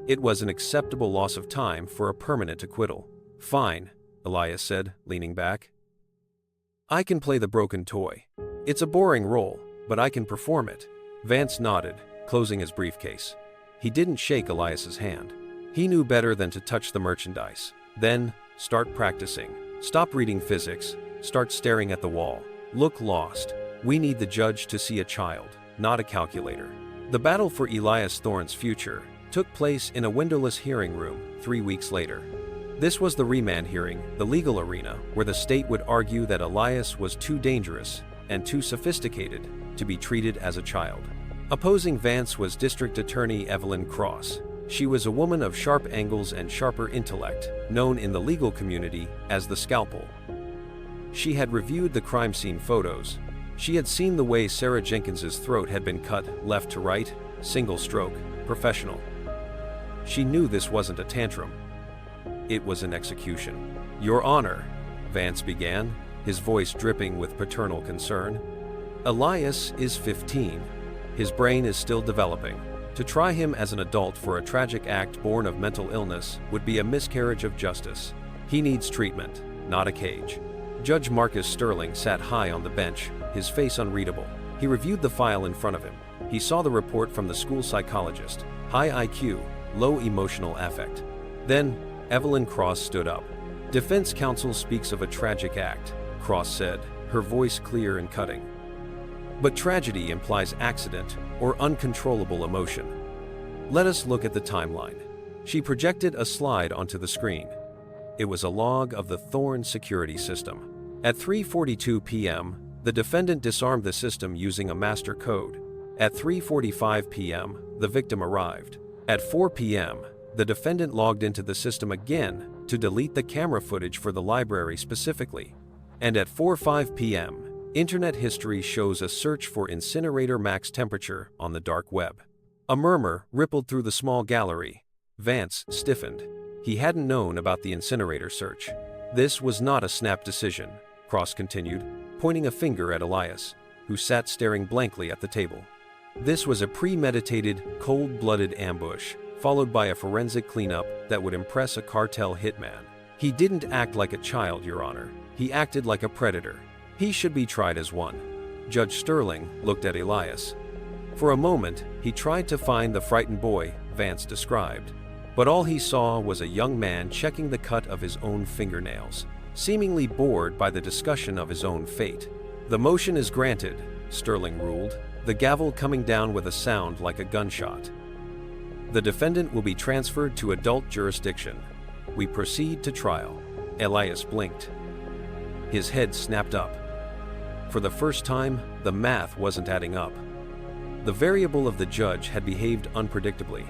It was an acceptable loss of time for a permanent acquittal. "Fine," Elias said, leaning back. "I can play the broken toy. It's a boring role, but I can perform it." Vance nodded, closing his briefcase. He didn't shake Elias's hand. He knew better than to touch the merchandise. "Then, start practicing. Stop reading physics. Start staring at the wall. Look lost. We need the judge to see a child, not a calculator." The battle for Elias Thorne's future took place in a windowless hearing room 3 weeks later. This was the remand hearing, the legal arena, where the state would argue that Elias was too dangerous and too sophisticated to be treated as a child. Opposing Vance was District Attorney Evelyn Cross. She was a woman of sharp angles and sharper intellect, known in the legal community as the Scalpel. She had reviewed the crime scene photos. She had seen the way Sarah Jenkins's throat had been cut left to right, single stroke, professional. She knew this wasn't a tantrum. It was an execution. "Your Honor," Vance began, his voice dripping with paternal concern. "Elias is 15. His brain is still developing. To try him as an adult for a tragic act born of mental illness would be a miscarriage of justice. He needs treatment, not a cage." Judge Marcus Sterling sat high on the bench, his face unreadable. He reviewed the file in front of him. He saw the report from the school psychologist. High IQ, low emotional affect. Then, Evelyn Cross stood up. "Defense counsel speaks of a tragic act," Cross said, her voice clear and cutting. "But tragedy implies accident or uncontrollable emotion. Let us look at the timeline. She projected a slide onto the screen. It was a log of the Thorn security system. At 3:42 p.m., the defendant disarmed the system using a master code. At 3:45 p.m., the victim arrived. At 4 p.m., the defendant logged into the system again to delete the camera footage for the library specifically. And at 4:05 p.m., internet history shows a search for incinerator max temperature on the dark web. A murmur rippled through the small gallery. Vance stiffened. He hadn't known about the incinerator search. This was not a snap decision, Cross continued, pointing a finger at Elias, who sat staring blankly at the table. This was a premeditated, cold-blooded ambush, followed by a forensic cleanup that would impress a cartel hitman. He didn't act like a child, Your Honor. He acted like a predator. He should be tried as one. Judge Sterling looked at Elias. For a moment, he tried to find the frightened boy Vance described, but all he saw was a young man checking the cut of his own fingernails, seemingly bored by the discussion of his own fate. The motion is granted, Sterling ruled, the gavel coming down with a sound like a gunshot. The defendant will be transferred to adult jurisdiction. We proceed to trial. Elias blinked. His head snapped up. For the first time, the math wasn't adding up. The variable of the judge had behaved unpredictably.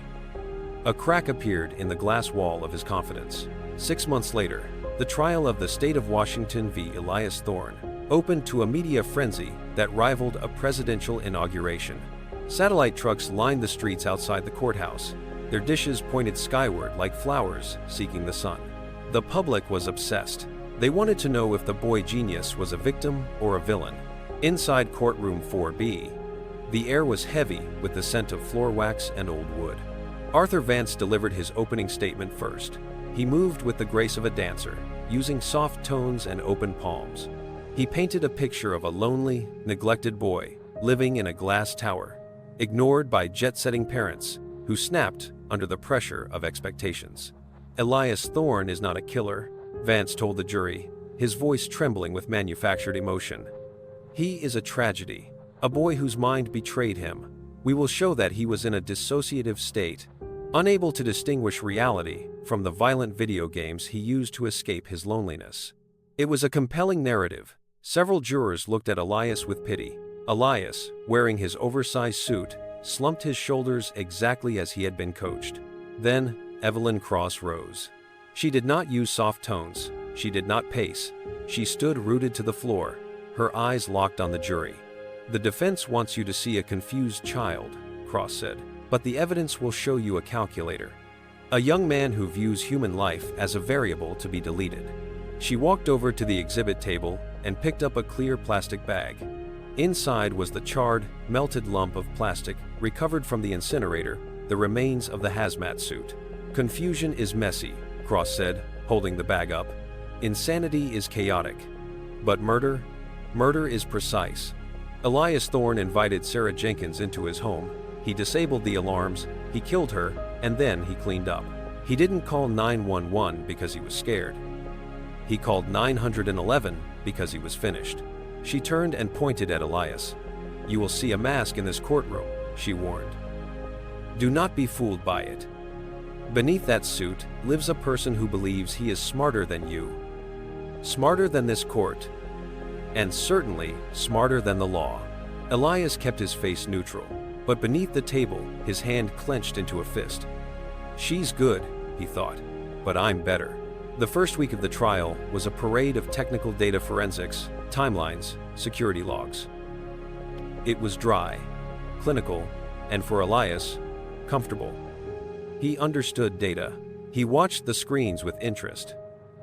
A crack appeared in the glass wall of his confidence. 6 months later, the trial of the state of Washington v. Elias Thorn opened to a media frenzy that rivaled a presidential inauguration. Satellite trucks lined the streets outside the courthouse. Their dishes pointed skyward like flowers seeking the sun. The public was obsessed. They wanted to know if the boy genius was a victim or a villain. Inside courtroom 4B, the air was heavy with the scent of floor wax and old wood. Arthur Vance delivered his opening statement first. He moved with the grace of a dancer, using soft tones and open palms. He painted a picture of a lonely, neglected boy living in a glass tower, ignored by jet-setting parents who snapped under the pressure of expectations. Elias Thorn is not a killer, Vance told the jury, his voice trembling with manufactured emotion. He is a tragedy, a boy whose mind betrayed him. We will show that he was in a dissociative state, unable to distinguish reality from the violent video games he used to escape his loneliness. It was a compelling narrative. Several jurors looked at Elias with pity. Elias, wearing his oversized suit, slumped his shoulders exactly as he had been coached. Then, Evelyn Cross rose. She did not use soft tones. She did not pace. She stood rooted to the floor, her eyes locked on the jury. The defense wants you to see a confused child, Cross said, but the evidence will show you a calculator. A young man who views human life as a variable to be deleted. She walked over to the exhibit table and picked up a clear plastic bag. Inside was the charred, melted lump of plastic recovered from the incinerator, the remains of the hazmat suit. Confusion is messy, Cross said, holding the bag up. Insanity is chaotic. But murder? Murder is precise. Elias Thorn invited Sarah Jenkins into his home. He disabled the alarms, he killed her, and then he cleaned up. He didn't call 911 because he was scared. He called 911 because he was finished. She turned and pointed at Elias. "You will see a mask in this courtroom," she warned. "Do not be fooled by it. Beneath that suit lives a person who believes he is smarter than you, smarter than this court, and certainly smarter than the law." Elias kept his face neutral, but beneath the table, his hand clenched into a fist. "She's good," he thought, "but I'm better." The first week of the trial was a parade of technical data forensics, timelines, security logs. It was dry, clinical, and for Elias, comfortable. He understood data. He watched the screens with interest,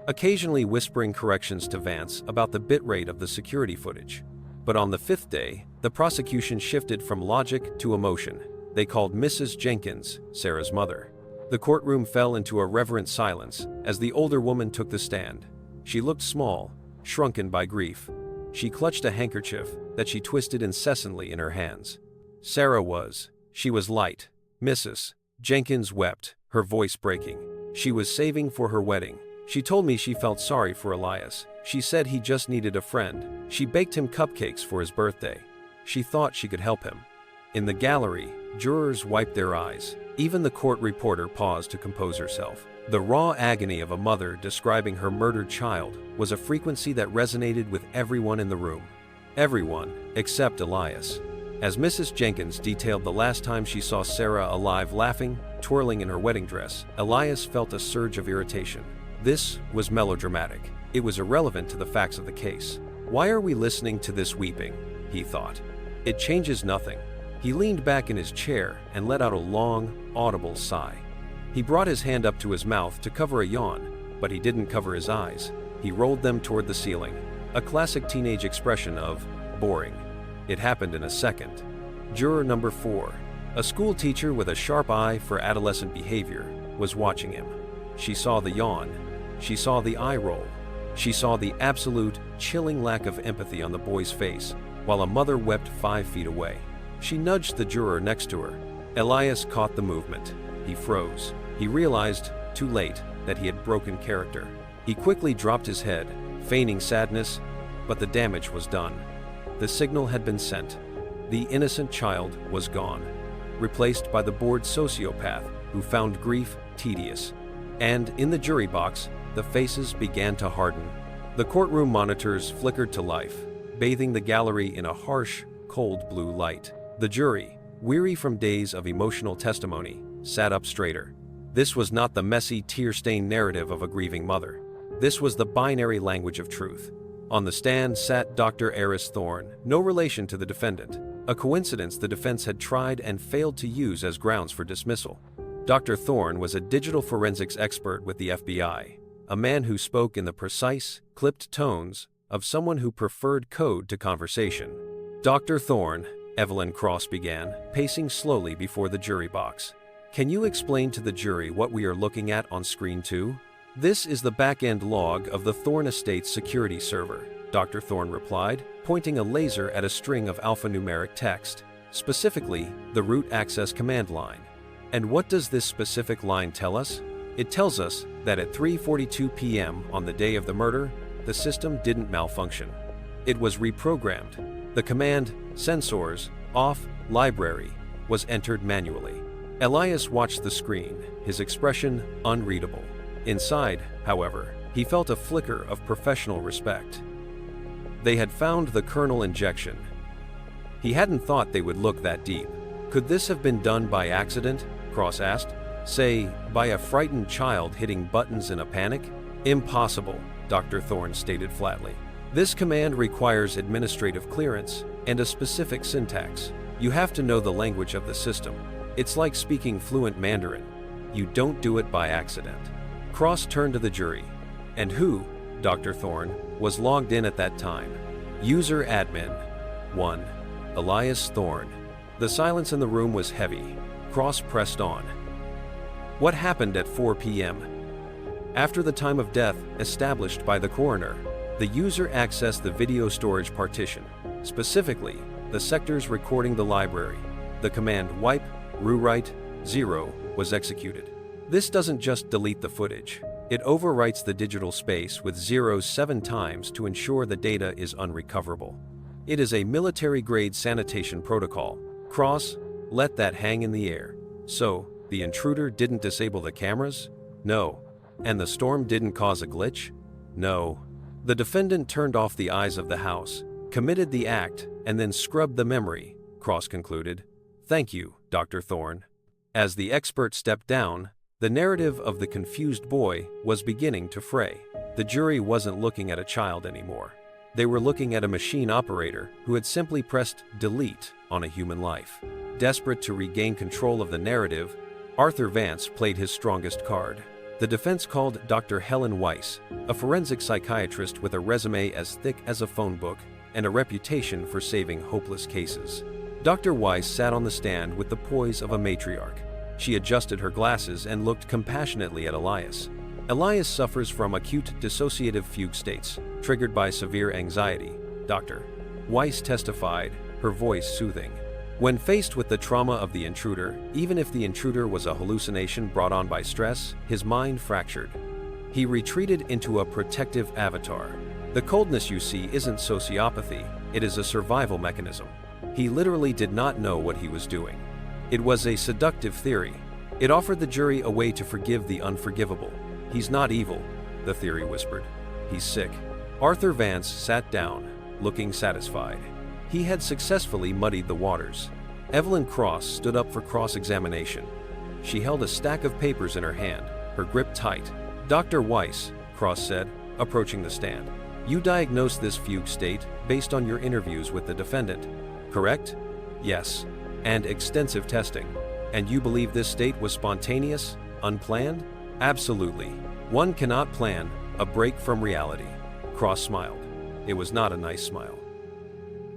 occasionally whispering corrections to Vance about the bitrate of the security footage. But on the fifth day, the prosecution shifted from logic to emotion. They called Mrs. Jenkins, Sarah's mother. The courtroom fell into a reverent silence as the older woman took the stand. She looked small, shrunken by grief. She clutched a handkerchief that she twisted incessantly in her hands. She was light. Mrs. Jenkins wept, her voice breaking. She was saving for her wedding. She told me she felt sorry for Elias. She said he just needed a friend. She baked him cupcakes for his birthday. She thought she could help him. In the gallery, jurors wiped their eyes. Even the court reporter paused to compose herself. The raw agony of a mother describing her murdered child was a frequency that resonated with everyone in the room. Everyone, except Elias. As Mrs. Jenkins detailed the last time she saw Sarah alive laughing, twirling in her wedding dress, Elias felt a surge of irritation. This was melodramatic. It was irrelevant to the facts of the case. Why are we listening to this weeping? He thought. It changes nothing. He leaned back in his chair and let out a long, audible sigh. He brought his hand up to his mouth to cover a yawn, but he didn't cover his eyes. He rolled them toward the ceiling, a classic teenage expression of boring. It happened in a second. Juror number 4, a school teacher with a sharp eye for adolescent behavior, was watching him. She saw the yawn. She saw the eye roll. She saw the absolute, chilling lack of empathy on the boy's face, while a mother wept 5 feet away. She nudged the juror next to her. Elias caught the movement. He froze. He realized, too late, that he had broken character. He quickly dropped his head, feigning sadness, but the damage was done. The signal had been sent. The innocent child was gone, replaced by the bored sociopath who found grief tedious. And in the jury box, the faces began to harden. The courtroom monitors flickered to life, bathing the gallery in a harsh, cold blue light. The jury, weary from days of emotional testimony, sat up straighter. This was not the messy, tear-stained narrative of a grieving mother. This was the binary language of truth. On the stand sat Dr. Eris Thorne, no relation to the defendant, a coincidence the defense had tried and failed to use as grounds for dismissal. Dr. Thorne was a digital forensics expert with the FBI, a man who spoke in the precise, clipped tones of someone who preferred code to conversation. Dr. Thorne, Evelyn Cross began, pacing slowly before the jury box. Can you explain to the jury what we are looking at on screen 2? This is the back-end log of the Thorne Estates security server, Dr. Thorne replied, pointing a laser at a string of alphanumeric text, specifically the root access command line. And what does this specific line tell us? It tells us that at 3:42 p.m. on the day of the murder, the system didn't malfunction. It was reprogrammed. The command, sensors, off, library, was entered manually. Elias watched the screen, his expression unreadable. Inside, however, he felt a flicker of professional respect. They had found the kernel injection. He hadn't thought they would look that deep. Could this have been done by accident? Cross asked. Say, by a frightened child hitting buttons in a panic? Impossible, Dr. Thorne stated flatly. This command requires administrative clearance and a specific syntax. You have to know the language of the system. It's like speaking fluent Mandarin. You don't do it by accident. Cross turned to the jury. And who, Dr. Thorne, was logged in at that time? User admin 1. Elias Thorne. The silence in the room was heavy. Cross pressed on. What happened at 4 p.m.? After the time of death established by the coroner, the user accessed the video storage partition, specifically the sectors recording the library. The command wipe, rewrite, 0 was executed. This doesn't just delete the footage. It overwrites the digital space with zeros 7 times to ensure the data is unrecoverable. It is a military-grade sanitation protocol. Cross, let that hang in the air. So, the intruder didn't disable the cameras? No. And the storm didn't cause a glitch? No. The defendant turned off the eyes of the house, committed the act, and then scrubbed the memory, Cross concluded. Thank you, Dr. Thorne. As the expert stepped down, the narrative of the confused boy was beginning to fray. The jury wasn't looking at a child anymore. They were looking at a machine operator who had simply pressed delete on a human life. Desperate to regain control of the narrative, Arthur Vance played his strongest card. The defense called Dr. Helen Weiss, a forensic psychiatrist with a resume as thick as a phone book and a reputation for saving hopeless cases. Dr. Weiss sat on the stand with the poise of a matriarch. She adjusted her glasses and looked compassionately at Elias. Elias suffers from acute dissociative fugue states, triggered by severe anxiety, Dr. Weiss testified, her voice soothing. When faced with the trauma of the intruder, even if the intruder was a hallucination brought on by stress, his mind fractured. He retreated into a protective avatar. The coldness you see isn't sociopathy, it is a survival mechanism. He literally did not know what he was doing. It was a seductive theory. It offered the jury a way to forgive the unforgivable. He's not evil, the theory whispered. He's sick. Arthur Vance sat down, looking satisfied. He had successfully muddied the waters. Evelyn Cross stood up for cross-examination. She held a stack of papers in her hand, her grip tight. Dr. Weiss, Cross said, approaching the stand. You diagnosed this fugue state based on your interviews with the defendant, correct? Yes. And extensive testing. And you believe this state was spontaneous, unplanned? Absolutely. One cannot plan a break from reality. Cross smiled. It was not a nice smile.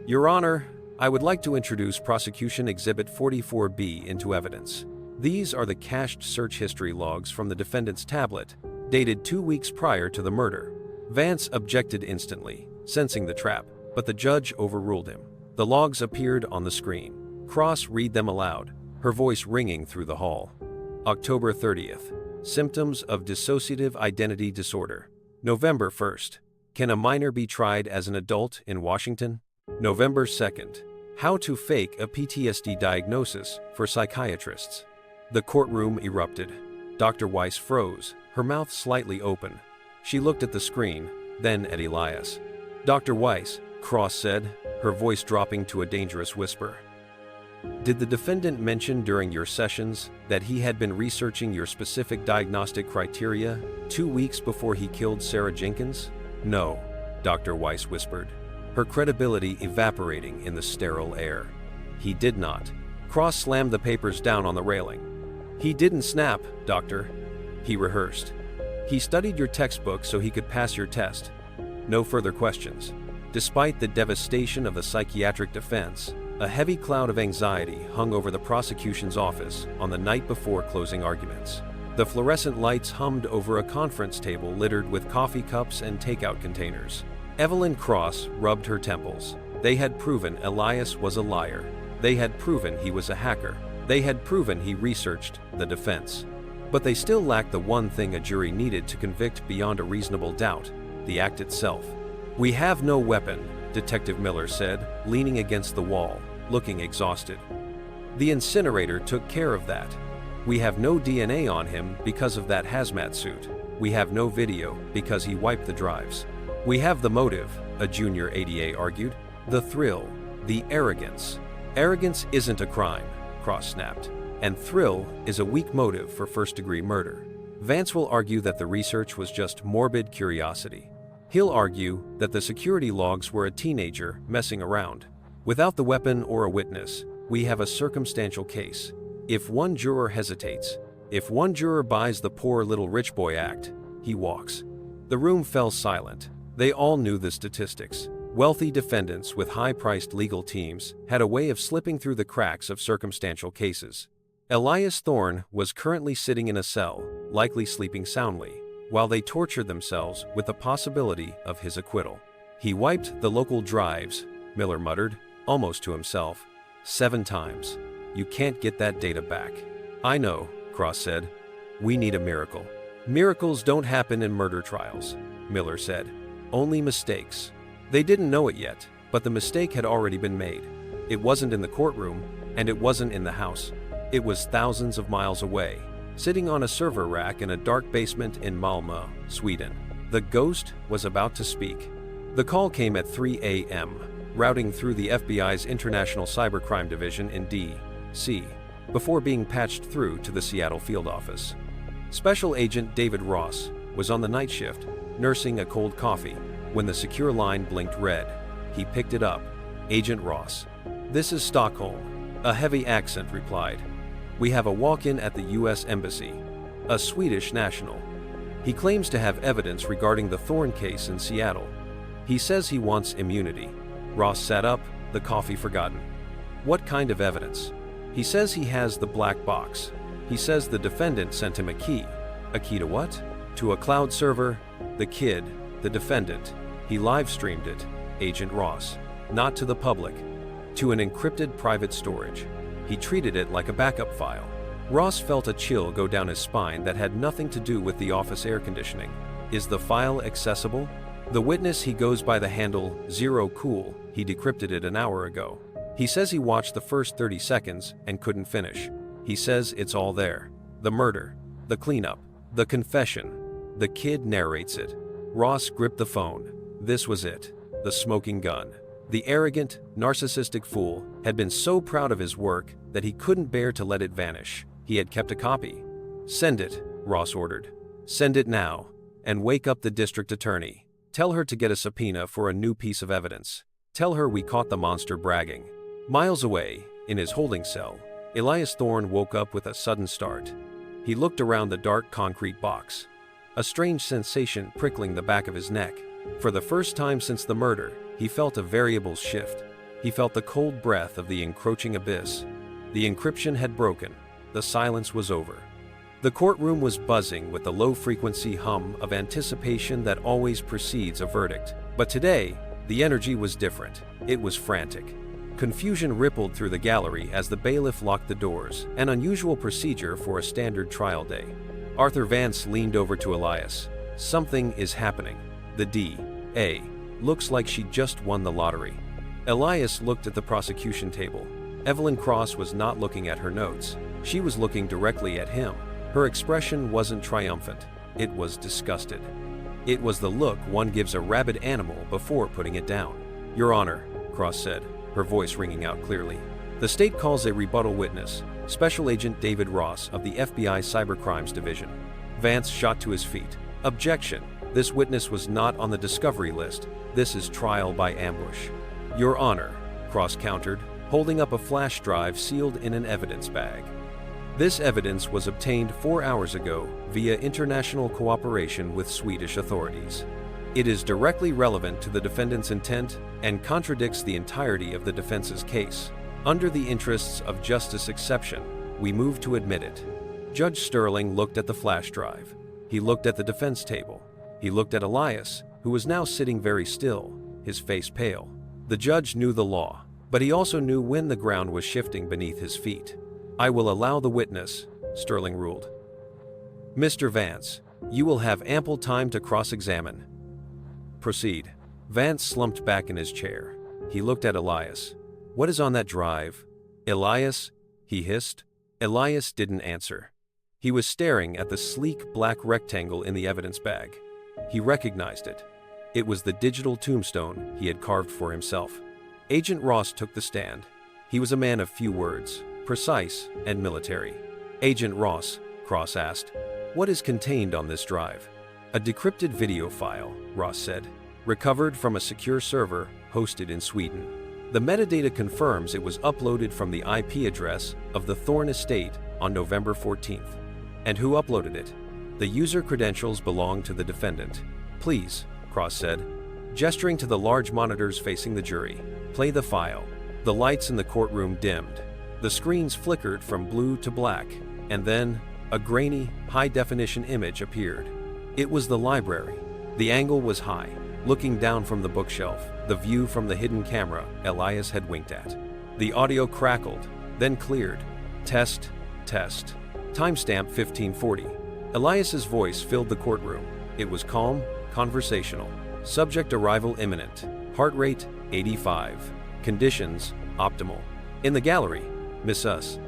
Your Honor, I would like to introduce Prosecution Exhibit 44B into evidence. These are the cached search history logs from the defendant's tablet, dated 2 weeks prior to the murder. Vance objected instantly, sensing the trap, but the judge overruled him. The logs appeared on the screen. Cross read them aloud, her voice ringing through the hall. October 30th. Symptoms of dissociative identity disorder. November 1st. Can a minor be tried as an adult in Washington? November 2nd. How to fake a PTSD diagnosis for psychiatrists. The courtroom erupted. Dr. Weiss froze, her mouth slightly open. She looked at the screen, then at Elias. Dr. Weiss, Cross said, her voice dropping to a dangerous whisper. Did the defendant mention during your sessions that he had been researching your specific diagnostic criteria 2 weeks before he killed Sarah Jenkins? No, Dr. Weiss whispered, her credibility evaporating in the sterile air. He did not. Cross slammed the papers down on the railing. He didn't snap, Doctor. He rehearsed. He studied your textbook so he could pass your test. No further questions. Despite the devastation of the psychiatric defense, a heavy cloud of anxiety hung over the prosecution's office on the night before closing arguments. The fluorescent lights hummed over a conference table littered with coffee cups and takeout containers. Evelyn Cross rubbed her temples. They had proven Elias was a liar. They had proven he was a hacker. They had proven he researched the defense. But they still lacked the one thing a jury needed to convict beyond a reasonable doubt, the act itself. We have no weapon, Detective Miller said, leaning against the wall, looking exhausted. The incinerator took care of that. We have no DNA on him because of that hazmat suit. We have no video because he wiped the drives. We have the motive, a junior ADA argued. The thrill, the arrogance. Arrogance isn't a crime, Cross snapped. And thrill is a weak motive for first-degree murder. Vance will argue that the research was just morbid curiosity. He'll argue that the security logs were a teenager messing around. Without the weapon or a witness, we have a circumstantial case. If one juror hesitates, if one juror buys the poor little rich boy act, he walks. The room fell silent. They all knew the statistics. Wealthy defendants with high-priced legal teams had a way of slipping through the cracks of circumstantial cases. Elias Thorne was currently sitting in a cell, likely sleeping soundly, while they tortured themselves with the possibility of his acquittal. He wiped the local drives, Miller muttered, almost to himself, 7 times. You can't get that data back. I know, Cross said. We need a miracle. Miracles don't happen in murder trials, Miller said. Only mistakes. They didn't know it yet, but the mistake had already been made. It wasn't in the courtroom, and it wasn't in the house. It was thousands of miles away, sitting on a server rack in a dark basement in Malmö, Sweden. The ghost was about to speak. The call came at 3 a.m., routing through the FBI's International Cybercrime Division in D.C., before being patched through to the Seattle field office. Special Agent David Ross was on the night shift, nursing a cold coffee, when the secure line blinked red. He picked it up. Agent Ross. This is Stockholm. A heavy accent replied. We have a walk-in at the U.S. Embassy. A Swedish national. He claims to have evidence regarding the Thorne case in Seattle. He says he wants immunity. Ross sat up, the coffee forgotten. What kind of evidence? He says he has the black box. He says the defendant sent him a key. A key to what? To a cloud server. The kid, the defendant. He live-streamed it, Agent Ross. Not to the public. To an encrypted private storage. He treated it like a backup file. Ross felt a chill go down his spine that had nothing to do with the office air conditioning. Is the file accessible? The witness, he goes by the handle Zero Cool. He decrypted it an hour ago. He says he watched the first 30 seconds and couldn't finish. He says it's all there. The murder, the cleanup, the confession. The kid narrates it. Ross gripped the phone. This was it. The smoking gun. The arrogant, narcissistic fool had been so proud of his work that he couldn't bear to let it vanish. He had kept a copy. Send it, Ross ordered. Send it now. And wake up the district attorney. Tell her to get a subpoena for a new piece of evidence. Tell her we caught the monster bragging. Miles away, in his holding cell, Elias Thorne woke up with a sudden start. He looked around the dark concrete box. A strange sensation prickling the back of his neck. For the first time since the murder, he felt a variable shift. He felt the cold breath of the encroaching abyss. The encryption had broken. The silence was over. The courtroom was buzzing with the low-frequency hum of anticipation that always precedes a verdict. But today, the energy was different. It was frantic. Confusion rippled through the gallery as the bailiff locked the doors, an unusual procedure for a standard trial day. Arthur Vance leaned over to Elias. Something is happening. The D.A. looks like she just won the lottery. Elias looked at the prosecution table. Evelyn Cross was not looking at her notes. She was looking directly at him. Her expression wasn't triumphant. It was disgusted. It was the look one gives a rabid animal before putting it down. Your Honor, Cross said, her voice ringing out clearly. The state calls a rebuttal witness, Special Agent David Ross of the FBI Cybercrimes Division. Vance shot to his feet. Objection. This witness was not on the discovery list. This is trial by ambush. Your Honor, Cross countered, holding up a flash drive sealed in an evidence bag. This evidence was obtained 4 hours ago via international cooperation with Swedish authorities. It is directly relevant to the defendant's intent and contradicts the entirety of the defense's case. Under the interests of justice exception, we move to admit it. Judge Sterling looked at the flash drive. He looked at the defense table. He looked at Elias, who was now sitting very still, his face pale. The judge knew the law, but he also knew when the ground was shifting beneath his feet. I will allow the witness, Sterling ruled. Mr. Vance, you will have ample time to cross-examine. Proceed. Vance slumped back in his chair. He looked at Elias. What is on that drive? Elias? He hissed. Elias didn't answer. He was staring at the sleek black rectangle in the evidence bag. He recognized it. It was the digital tombstone he had carved for himself. Agent Ross took the stand. He was a man of few words, precise and military. Agent Ross, Cross asked, what is contained on this drive? A decrypted video file, Ross said, recovered from a secure server hosted in Sweden. The metadata confirms it was uploaded from the IP address of the Thorne estate on November 14th. And who uploaded it? The user credentials belong to the defendant. Please, Cross said, gesturing to the large monitors facing the jury. Play the file. The lights in the courtroom dimmed. The screens flickered from blue to black, and then a grainy, high-definition image appeared. It was the library. The angle was high, looking down from the bookshelf, the view from the hidden camera Elias had winked at. The audio crackled, then cleared. Test, test. Timestamp 1540. Elias's voice filled the courtroom. It was calm, conversational. Subject arrival imminent. Heart rate 85. Conditions optimal. In the gallery, Mrs.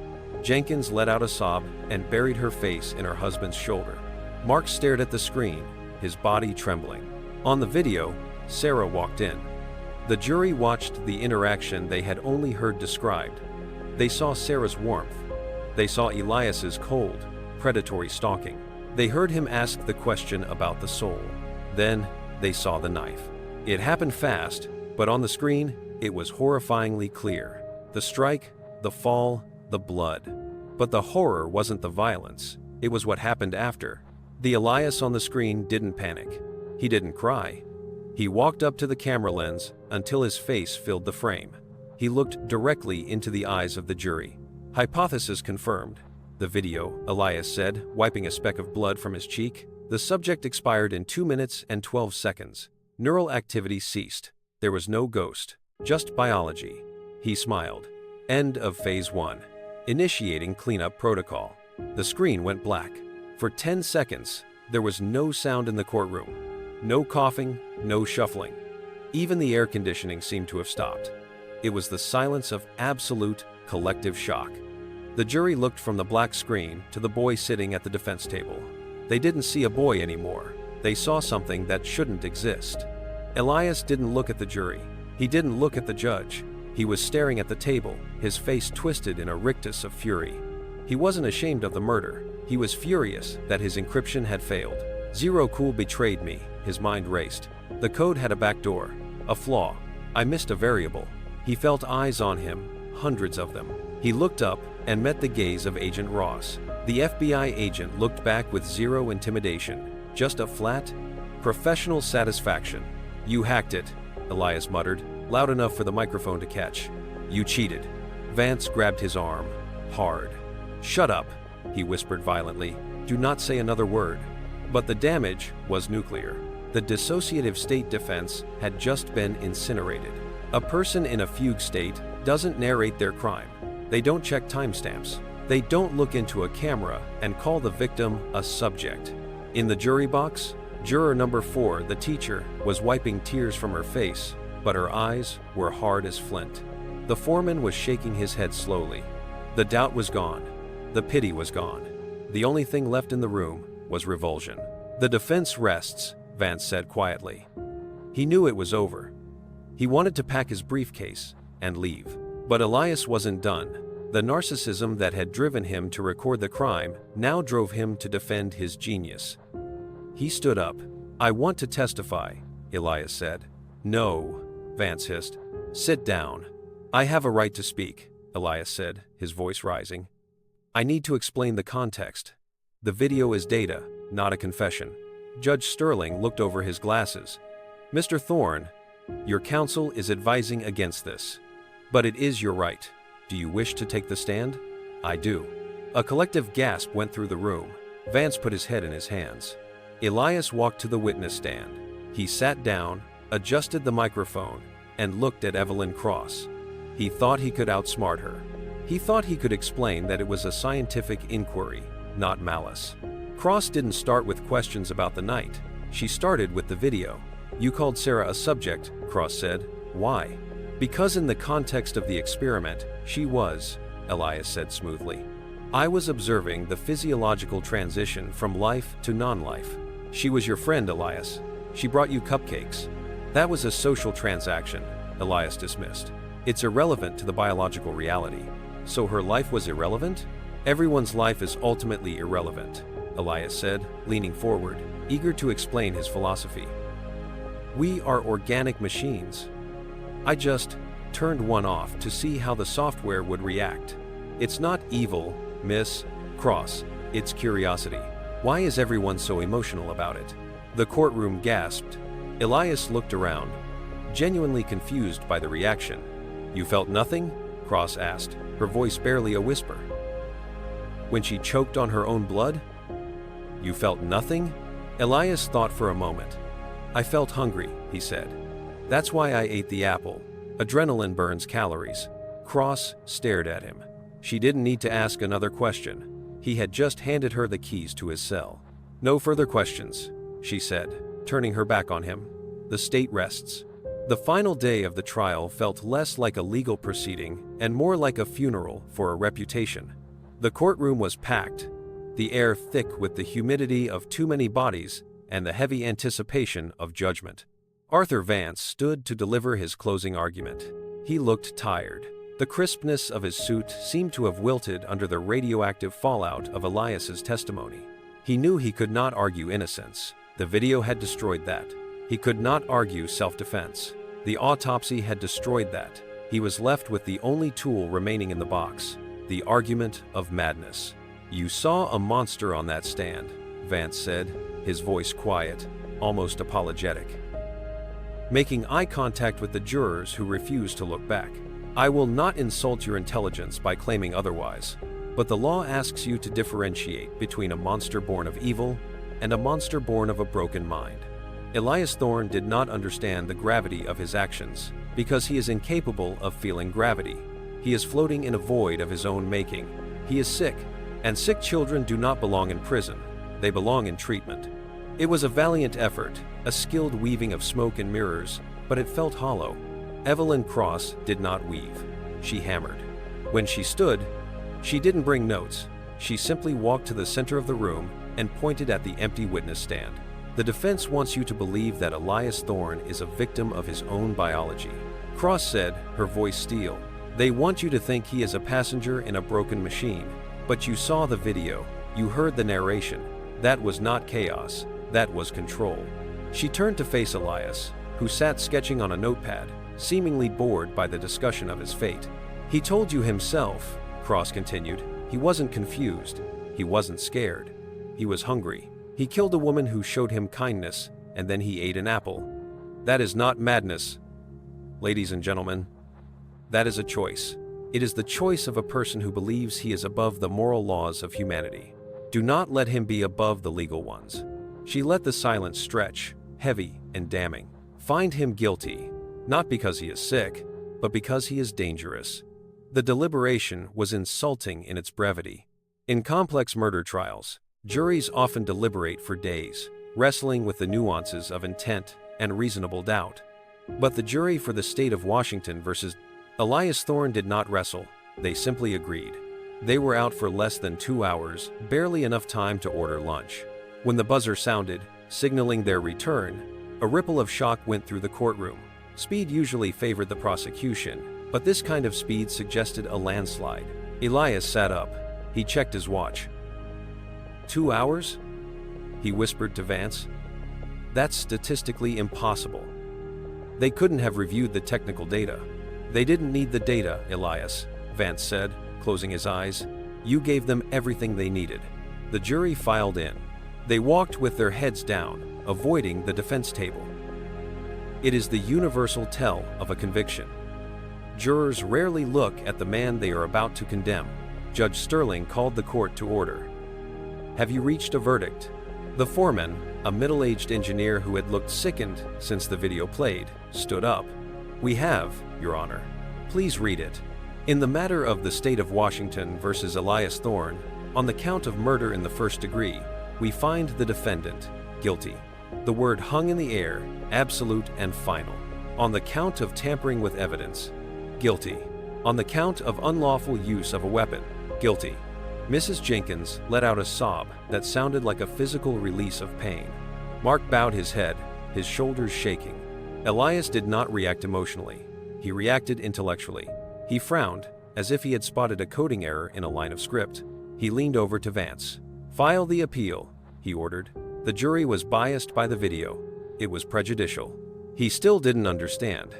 Jenkins let out a sob and buried her face in her husband's shoulder. Mark stared at the screen, his body trembling. On the video, Sarah walked in. The jury watched the interaction they had only heard described. They saw Sarah's warmth. They saw Elias's cold, predatory stalking. They heard him ask the question about the soul. Then, they saw the knife. It happened fast, but on the screen, it was horrifyingly clear. The strike, the fall, the blood. But the horror wasn't the violence. It was what happened after. The Elias on the screen didn't panic. He didn't cry. He walked up to the camera lens until his face filled the frame. He looked directly into the eyes of the jury. Hypothesis confirmed. The video, Elias said, wiping a speck of blood from his cheek. The subject expired in 2 minutes and 12 seconds. Neural activity ceased. There was no ghost, just biology. He smiled. End of Phase 1. Initiating cleanup protocol. The screen went black. For 10 seconds, there was no sound in the courtroom. No coughing, no shuffling. Even the air conditioning seemed to have stopped. It was the silence of absolute, collective shock. The jury looked from the black screen to the boy sitting at the defense table. They didn't see a boy anymore. They saw something that shouldn't exist. Elias didn't look at the jury. He didn't look at the judge. He was staring at the table, his face twisted in a rictus of fury. He wasn't ashamed of the murder. He was furious that his encryption had failed. Zero Cool betrayed me, his mind raced. The code had a backdoor, a flaw. I missed a variable. He felt eyes on him, hundreds of them. He looked up and met the gaze of Agent Ross. The FBI agent looked back with zero intimidation, just a flat, professional satisfaction. "You hacked it," Elias muttered, loud enough for the microphone to catch. "You cheated." Vance grabbed his arm, hard. "Shut up," he whispered violently. "Do not say another word." But the damage was nuclear. The dissociative state defense had just been incinerated. A person in a fugue state doesn't narrate their crime. They don't check timestamps. They don't look into a camera and call the victim a subject. In the jury box, juror number 4, the teacher, was wiping tears from her face, but her eyes were hard as flint. The foreman was shaking his head slowly. The doubt was gone. The pity was gone. The only thing left in the room was revulsion. "The defense rests," Vance said quietly. He knew it was over. He wanted to pack his briefcase and leave. But Elias wasn't done. The narcissism that had driven him to record the crime now drove him to defend his genius. He stood up. "I want to testify," Elias said. "No," Vance hissed. "Sit down." "I have a right to speak," Elias said, his voice rising. "I need to explain the context. The video is data, not a confession." Judge Sterling looked over his glasses. "Mr. Thorne, your counsel is advising against this. But it is your right. Do you wish to take the stand?" "I do." A collective gasp went through the room. Vance put his head in his hands. Elias walked to the witness stand. He sat down, adjusted the microphone, and looked at Evelyn Cross. He thought he could outsmart her. He thought he could explain that it was a scientific inquiry, not malice. Cross didn't start with questions about the night. She started with the video. "You called Sarah a subject," Cross said. "Why?" "Because in the context of the experiment, she was," Elias said smoothly. "I was observing the physiological transition from life to non-life. She was your friend, Elias. She brought you cupcakes. That was a social transaction," Elias dismissed. "It's irrelevant to the biological reality." "So her life was irrelevant?" "Everyone's life is ultimately irrelevant," Elias said, leaning forward, eager to explain his philosophy. "We are organic machines. I just turned one off to see how the software would react. It's not evil, Miss Cross, it's curiosity. Why is everyone so emotional about it?" The courtroom gasped. Elias looked around, genuinely confused by the reaction. "You felt nothing?" Cross asked, her voice barely a whisper. "When she choked on her own blood? You felt nothing?" Elias thought for a moment. "I felt hungry," he said. "That's why I ate the apple. Adrenaline burns calories." Cross stared at him. She didn't need to ask another question. He had just handed her the keys to his cell. "No further questions," she said, turning her back on him. "The state rests." The final day of the trial felt less like a legal proceeding and more like a funeral for a reputation. The courtroom was packed, the air thick with the humidity of too many bodies and the heavy anticipation of judgment. Arthur Vance stood to deliver his closing argument. He looked tired. The crispness of his suit seemed to have wilted under the radioactive fallout of Elias's testimony. He knew he could not argue innocence. The video had destroyed that. He could not argue self-defense. The autopsy had destroyed that. He was left with the only tool remaining in the box, the argument of madness. "You saw a monster on that stand," Vance said, his voice quiet, almost apologetic, making eye contact with the jurors who refused to look back. "I will not insult your intelligence by claiming otherwise, but the law asks you to differentiate between a monster born of evil and a monster born of a broken mind." Elias Thorne did not understand the gravity of his actions, because he is incapable of feeling gravity. He is floating in a void of his own making. He is sick, and sick children do not belong in prison. They belong in treatment. It was a valiant effort, a skilled weaving of smoke and mirrors, but it felt hollow. Evelyn Cross did not weave. She hammered. When she stood, she didn't bring notes. She simply walked to the center of the room and pointed at the empty witness stand. The defense wants you to believe that Elias Thorne is a victim of his own biology. Cross said, her voice steel. They want you to think he is a passenger in a broken machine. But you saw the video. You heard the narration. That was not chaos. That was control. She turned to face Elias, who sat sketching on a notepad, seemingly bored by the discussion of his fate. He told you himself, Cross continued. He wasn't confused. He wasn't scared. He was hungry. He killed a woman who showed him kindness, and then he ate an apple. That is not madness. Ladies and gentlemen, that is a choice. It is the choice of a person who believes he is above the moral laws of humanity. Do not let him be above the legal ones. She let the silence stretch, heavy and damning. Find him guilty, not because he is sick, but because he is dangerous. The deliberation was insulting in its brevity. In complex murder trials, juries often deliberate for days, wrestling with the nuances of intent and reasonable doubt. But the jury for the state of Washington versus Elias Thorne did not wrestle. They simply agreed. They were out for less than 2 hours, barely enough time to order lunch. When the buzzer sounded, signaling their return, a ripple of shock went through the courtroom. Speed usually favored the prosecution, but this kind of speed suggested a landslide. Elias sat up. He checked his watch. 2 hours? He whispered to Vance. That's statistically impossible. They couldn't have reviewed the technical data. They didn't need the data, Elias, Vance said, closing his eyes. You gave them everything they needed. The jury filed in. They walked with their heads down, avoiding the defense table. It is the universal tell of a conviction. Jurors rarely look at the man they are about to condemn. Judge Sterling called the court to order. Have you reached a verdict? The foreman, a middle-aged engineer who had looked sickened since the video played, stood up. We have, Your Honor. Please read it. In the matter of the state of Washington versus Elias Thorne, on the count of murder in the first degree, we find the defendant guilty. The word hung in the air, absolute and final. On the count of tampering with evidence, guilty. On the count of unlawful use of a weapon, guilty. Mrs. Jenkins let out a sob that sounded like a physical release of pain. Mark bowed his head, his shoulders shaking. Elias did not react emotionally. He reacted intellectually. He frowned, as if he had spotted a coding error in a line of script. He leaned over to Vance. File the appeal, he ordered. The jury was biased by the video. It was prejudicial. He still didn't understand.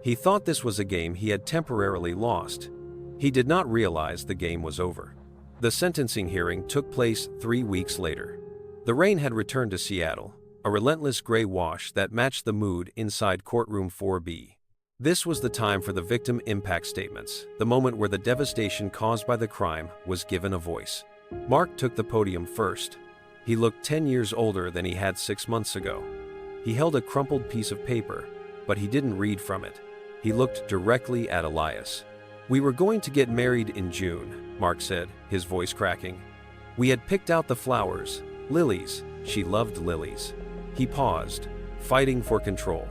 He thought this was a game he had temporarily lost. He did not realize the game was over. The sentencing hearing took place 3 weeks later. The rain had returned to Seattle, a relentless gray wash that matched the mood inside courtroom 4B. This was the time for the victim impact statements, the moment where the devastation caused by the crime was given a voice. Mark took the podium first. He looked 10 years older than he had 6 months ago. He held a crumpled piece of paper, but he didn't read from it. He looked directly at Elias. We were going to get married in June, Mark said, his voice cracking. We had picked out the flowers, lilies. She loved lilies. He paused, fighting for control.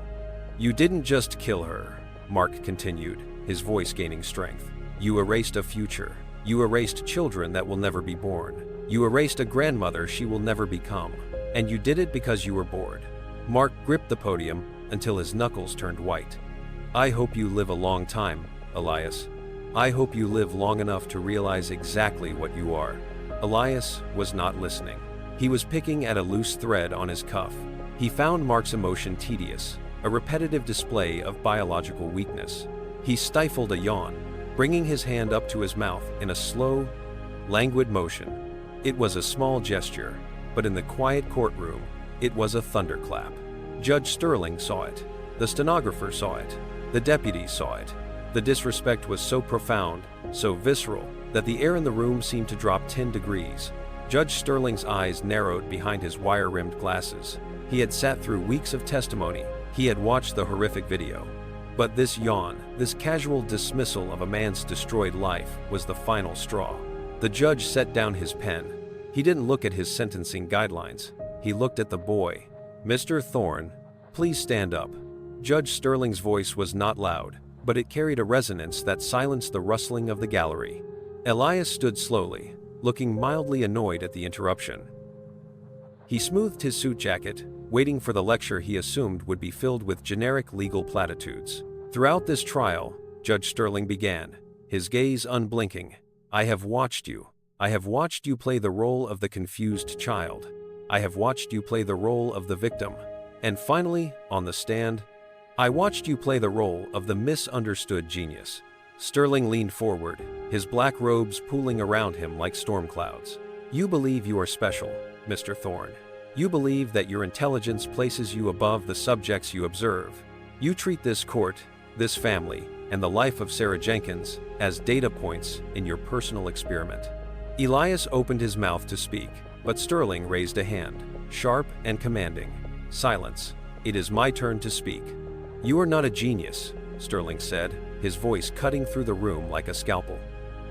You didn't just kill her, Mark continued, his voice gaining strength. You erased a future. You erased children that will never be born. You erased a grandmother she will never become. And you did it because you were bored. Mark gripped the podium until his knuckles turned white. I hope you live a long time, Elias. I hope you live long enough to realize exactly what you are. Elias was not listening. He was picking at a loose thread on his cuff. He found Mark's emotion tedious, a repetitive display of biological weakness. He stifled a yawn, bringing his hand up to his mouth in a slow, languid motion. It was a small gesture, but in the quiet courtroom, it was a thunderclap. Judge Sterling saw it. The stenographer saw it. The deputies saw it. The disrespect was so profound, so visceral, that the air in the room seemed to drop 10 degrees. Judge Sterling's eyes narrowed behind his wire-rimmed glasses. He had sat through weeks of testimony. He had watched the horrific video. But this yawn, this casual dismissal of a man's destroyed life, was the final straw. The judge set down his pen. He didn't look at his sentencing guidelines. He looked at the boy. Mr. Thorne, please stand up. Judge Sterling's voice was not loud, but it carried a resonance that silenced the rustling of the gallery. Elias stood slowly, looking mildly annoyed at the interruption. He smoothed his suit jacket, waiting for the lecture he assumed would be filled with generic legal platitudes. Throughout this trial, Judge Sterling began, his gaze unblinking. I have watched you. I have watched you play the role of the confused child. I have watched you play the role of the victim. And finally, on the stand, I watched you play the role of the misunderstood genius. Sterling leaned forward, his black robes pooling around him like storm clouds. You believe you are special, Mr. Thorne. You believe that your intelligence places you above the subjects you observe. You treat this court, this family, and the life of Sarah Jenkins as data points in your personal experiment. Elias opened his mouth to speak, but Sterling raised a hand, sharp and commanding. Silence. It is my turn to speak. You are not a genius, Sterling said, his voice cutting through the room like a scalpel.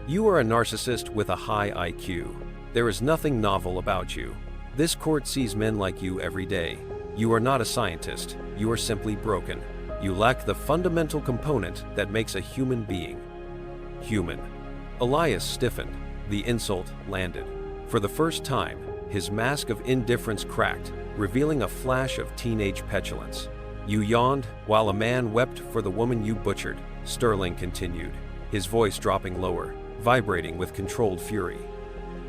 You are a narcissist with a high IQ. There is nothing novel about you. This court sees men like you every day. You are not a scientist. You are simply broken. You lack the fundamental component that makes a human being human. Elias stiffened. The insult landed. For the first time, his mask of indifference cracked, revealing a flash of teenage petulance. You yawned while a man wept for the woman you butchered, Sterling continued, his voice dropping lower, vibrating with controlled fury.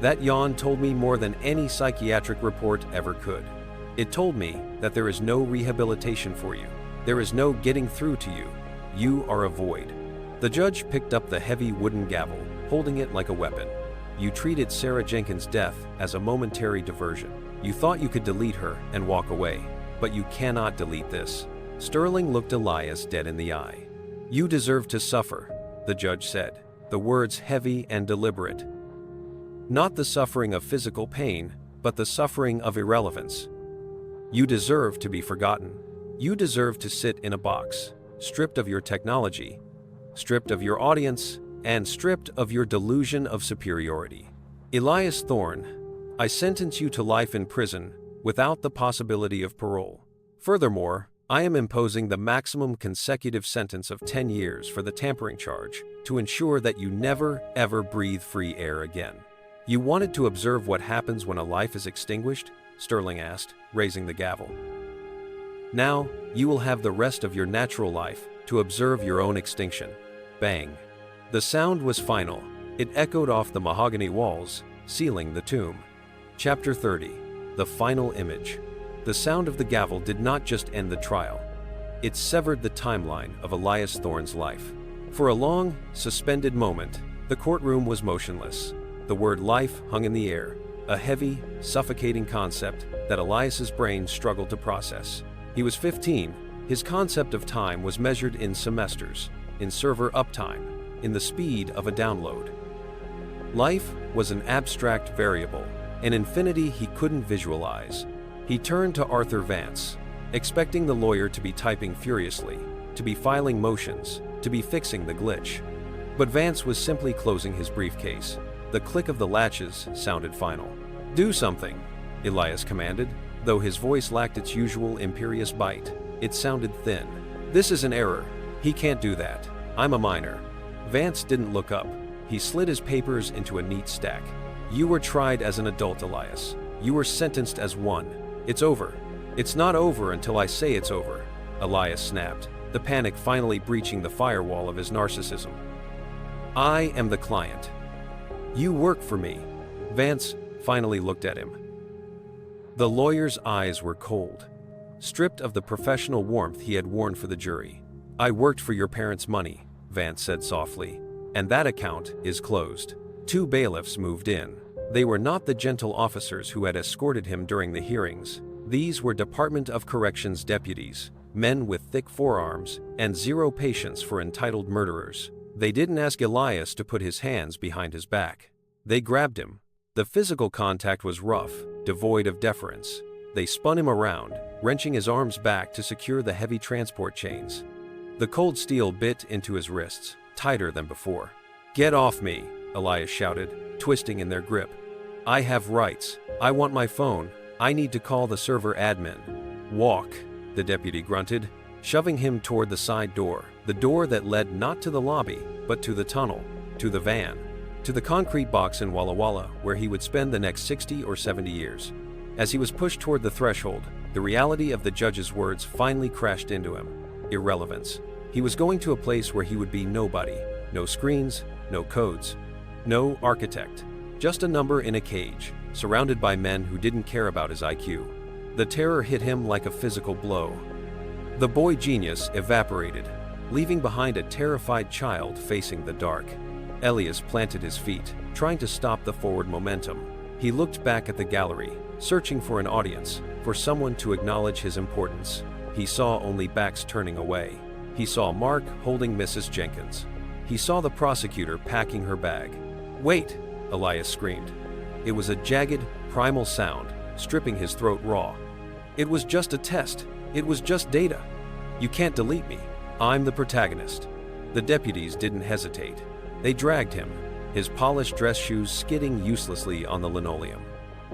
That yawn told me more than any psychiatric report ever could. It told me that there is no rehabilitation for you. There is no getting through to you. You are a void. The judge picked up the heavy wooden gavel, holding it like a weapon. You treated Sarah Jenkins' death as a momentary diversion. You thought you could delete her and walk away, but you cannot delete this. Sterling looked Elias dead in the eye. You deserve to suffer, the judge said, the words heavy and deliberate. Not the suffering of physical pain, but the suffering of irrelevance. You deserve to be forgotten. You deserve to sit in a box, stripped of your technology, stripped of your audience, and stripped of your delusion of superiority. Elias Thorne, I sentence you to life in prison without the possibility of parole. Furthermore, I am imposing the maximum consecutive sentence of 10 years for the tampering charge to ensure that you never, ever breathe free air again. You wanted to observe what happens when a life is extinguished? Sterling asked, raising the gavel. Now, you will have the rest of your natural life to observe your own extinction. Bang. The sound was final. It echoed off the mahogany walls, sealing the tomb. Chapter 30. The Final Image. The sound of the gavel did not just end the trial. It severed the timeline of Elias Thorne's life. For a long, suspended moment, the courtroom was motionless. The word life hung in the air, a heavy, suffocating concept that Elias's brain struggled to process. He was 15. His concept of time was measured in semesters, in server uptime, in the speed of a download. Life was an abstract variable, an infinity he couldn't visualize. He turned to Arthur Vance, expecting the lawyer to be typing furiously, to be filing motions, to be fixing the glitch. But Vance was simply closing his briefcase. The click of the latches sounded final. Do something, Elias commanded, though his voice lacked its usual imperious bite. It sounded thin. This is an error. He can't do that. I'm a minor. Vance didn't look up. He slid his papers into a neat stack. You were tried as an adult, Elias. You were sentenced as one. It's over. It's not over until I say it's over, Elias snapped, the panic finally breaching the firewall of his narcissism. I am the client. You work for me. Vance finally looked at him. The lawyer's eyes were cold, stripped of the professional warmth he had worn for the jury. I worked for your parents' money, Vance said softly, and that account is closed. Two bailiffs moved in. They were not the gentle officers who had escorted him during the hearings. These were Department of Corrections deputies, men with thick forearms and zero patience for entitled murderers. They didn't ask Elias to put his hands behind his back. They grabbed him. The physical contact was rough, devoid of deference. They spun him around, wrenching his arms back to secure the heavy transport chains. The cold steel bit into his wrists, tighter than before. Get off me, Elias shouted, twisting in their grip. I have rights. I want my phone. I need to call the server admin. Walk, the deputy grunted, shoving him toward the side door, the door that led not to the lobby, but to the tunnel, to the van, to the concrete box in Walla Walla where he would spend the next 60 or 70 years. As he was pushed toward the threshold, the reality of the judge's words finally crashed into him. Irrelevance. He was going to a place where he would be nobody. No screens, no codes, no architect. Just a number in a cage, surrounded by men who didn't care about his IQ. The terror hit him like a physical blow. The boy genius evaporated, leaving behind a terrified child facing the dark. Elias planted his feet, trying to stop the forward momentum. He looked back at the gallery, searching for an audience, for someone to acknowledge his importance. He saw only backs turning away. He saw Mark holding Mrs. Jenkins. He saw the prosecutor packing her bag. "Wait!" Elias screamed. It was a jagged, primal sound, stripping his throat raw. "It was just a test. It was just data. You can't delete me. I'm the protagonist." The deputies didn't hesitate. They dragged him, his polished dress shoes skidding uselessly on the linoleum.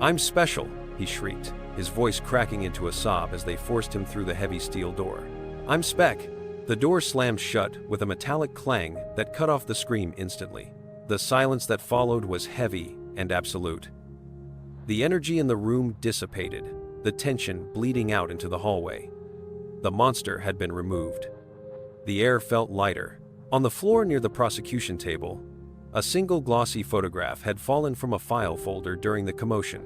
"I'm special," he shrieked, his voice cracking into a sob as they forced him through the heavy steel door. "I'm Spec." The door slammed shut with a metallic clang that cut off the scream instantly. The silence that followed was heavy and absolute. The energy in the room dissipated, the tension bleeding out into the hallway. The monster had been removed. The air felt lighter. On the floor near the prosecution table, a single glossy photograph had fallen from a file folder during the commotion.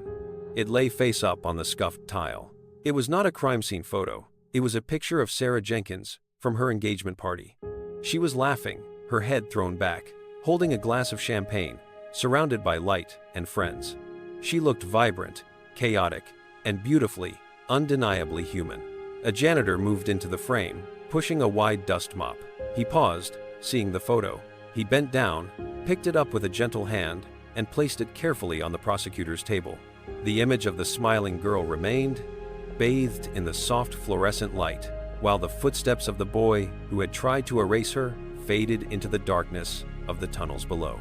It lay face up on the scuffed tile. It was not a crime scene photo. It was a picture of Sarah Jenkins from her engagement party. She was laughing, her head thrown back, holding a glass of champagne, surrounded by light and friends. She looked vibrant, chaotic, and beautifully, undeniably human. A janitor moved into the frame, pushing a wide dust mop. He paused, seeing the photo. He bent down, picked it up with a gentle hand, and placed it carefully on the prosecutor's table. The image of the smiling girl remained, bathed in the soft fluorescent light, while the footsteps of the boy who had tried to erase her faded into the darkness of the tunnels below.